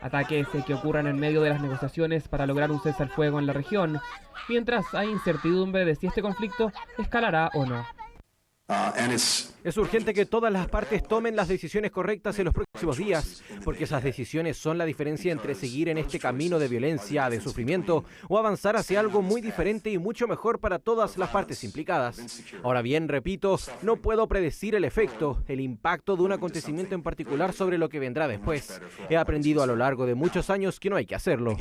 Ataques que ocurran en medio de las negociaciones para lograr un cese al fuego en la región, mientras hay incertidumbre de si este conflicto escalará o no. Es urgente que todas las partes tomen las decisiones correctas en los próximos días, porque esas decisiones son la diferencia entre seguir en este camino de violencia, de sufrimiento, o avanzar hacia algo muy diferente y mucho mejor para todas las partes implicadas. Ahora bien, repito, no puedo predecir el efecto, el impacto de un acontecimiento en particular sobre lo que vendrá después. He aprendido a lo largo de muchos años que no hay que hacerlo.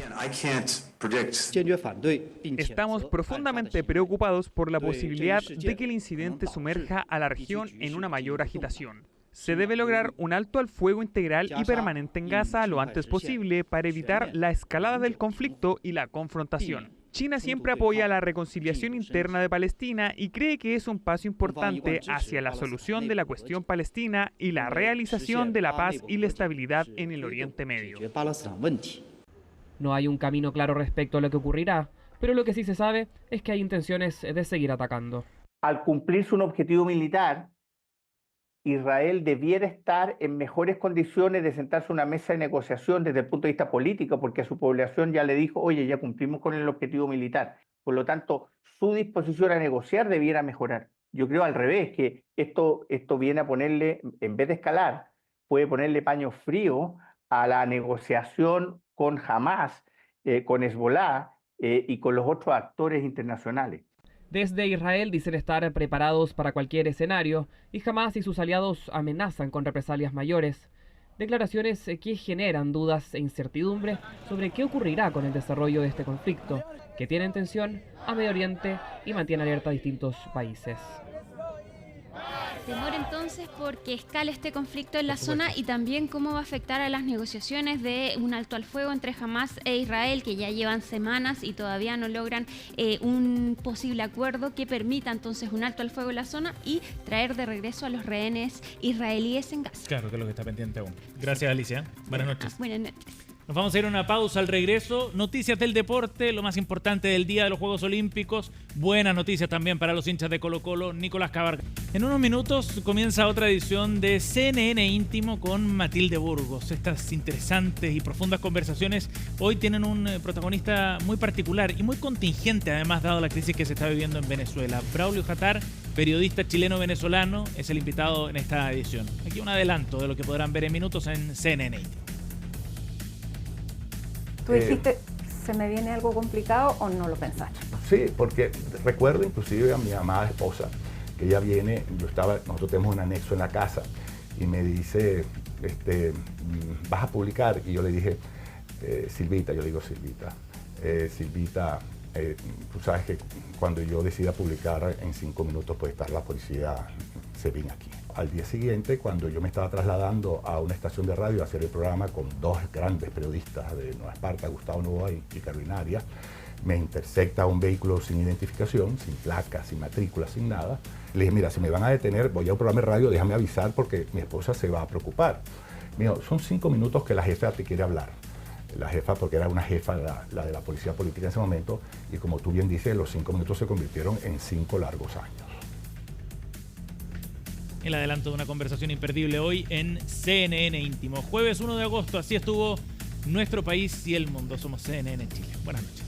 Estamos profundamente preocupados por la posibilidad de que el incidente sumerja a la región en una mayor agitación. Se debe lograr un alto al fuego integral y permanente en Gaza lo antes posible para evitar la escalada del conflicto y la confrontación. China siempre apoya la reconciliación interna de Palestina y cree que es un paso importante hacia la solución de la cuestión palestina y la realización de la paz y la estabilidad en el Oriente Medio. No hay un camino claro respecto a lo que ocurrirá, pero lo que sí se sabe es que hay intenciones de seguir atacando. Al cumplirse un objetivo militar, Israel debiera estar en mejores condiciones de sentarse a una mesa de negociación desde el punto de vista político, porque a su población ya le dijo: oye, ya cumplimos con el objetivo militar. Por lo tanto, su disposición a negociar debiera mejorar. Yo creo al revés, que esto viene a ponerle, en vez de escalar, puede ponerle paño frío a la negociación con Hamas, con Hezbollah y con los otros actores internacionales. Desde Israel dicen estar preparados para cualquier escenario y Hamas y sus aliados amenazan con represalias mayores. Declaraciones que generan dudas e incertidumbre sobre qué ocurrirá con el desarrollo de este conflicto, que tiene en tensión a Medio Oriente y mantiene alerta a distintos países. Temor entonces porque escala este conflicto en la zona y también cómo va a afectar a las negociaciones de un alto al fuego entre Hamas e Israel, que ya llevan semanas y todavía no logran un posible acuerdo que permita entonces un alto al fuego en la zona y traer de regreso a los rehenes israelíes en Gaza. Claro, que es lo que está pendiente aún. Gracias, Alicia. Buenas noches. Buenas noches. Nos vamos a ir a una pausa al regreso. Noticias del deporte, lo más importante del día de los Juegos Olímpicos. Buenas noticias también para los hinchas de Colo-Colo, Nicolás Cabarga. En unos minutos comienza otra edición de CNN Íntimo con Matilde Burgos. Estas interesantes y profundas conversaciones hoy tienen un protagonista muy particular y muy contingente, además, dado la crisis que se está viviendo en Venezuela. Braulio Jatar, periodista chileno-venezolano, es el invitado en esta edición. Aquí un adelanto de lo que podrán ver en minutos en CNN Íntimo. ¿Tú dijiste, se me viene algo complicado o no lo pensaste? Sí, porque recuerdo inclusive a mi amada esposa, que ella viene, nosotros tenemos un anexo en la casa, y me dice, ¿vas a publicar? Y yo le dije, Silvita, Silvita, tú sabes que cuando yo decida publicar en 5 minutos puede estar la policía SEBIN aquí. Al día siguiente, cuando yo me estaba trasladando a una estación de radio a hacer el programa con 2 grandes periodistas de Nueva Esparta, Gustavo Novoa y Carolina Arias, me intersecta un vehículo sin identificación, sin placa, sin matrícula, sin nada. Le dije, mira, si me van a detener, voy a un programa de radio, déjame avisar porque mi esposa se va a preocupar. Mira, son 5 minutos que la jefa te quiere hablar. La jefa, porque era una jefa, la de la policía política en ese momento, y como tú bien dices, los 5 minutos se convirtieron en 5 largos años. el adelanto de una conversación imperdible hoy en CNN Íntimo. Jueves 1 de agosto, así estuvo nuestro país y el mundo. Somos CNN Chile. Buenas noches.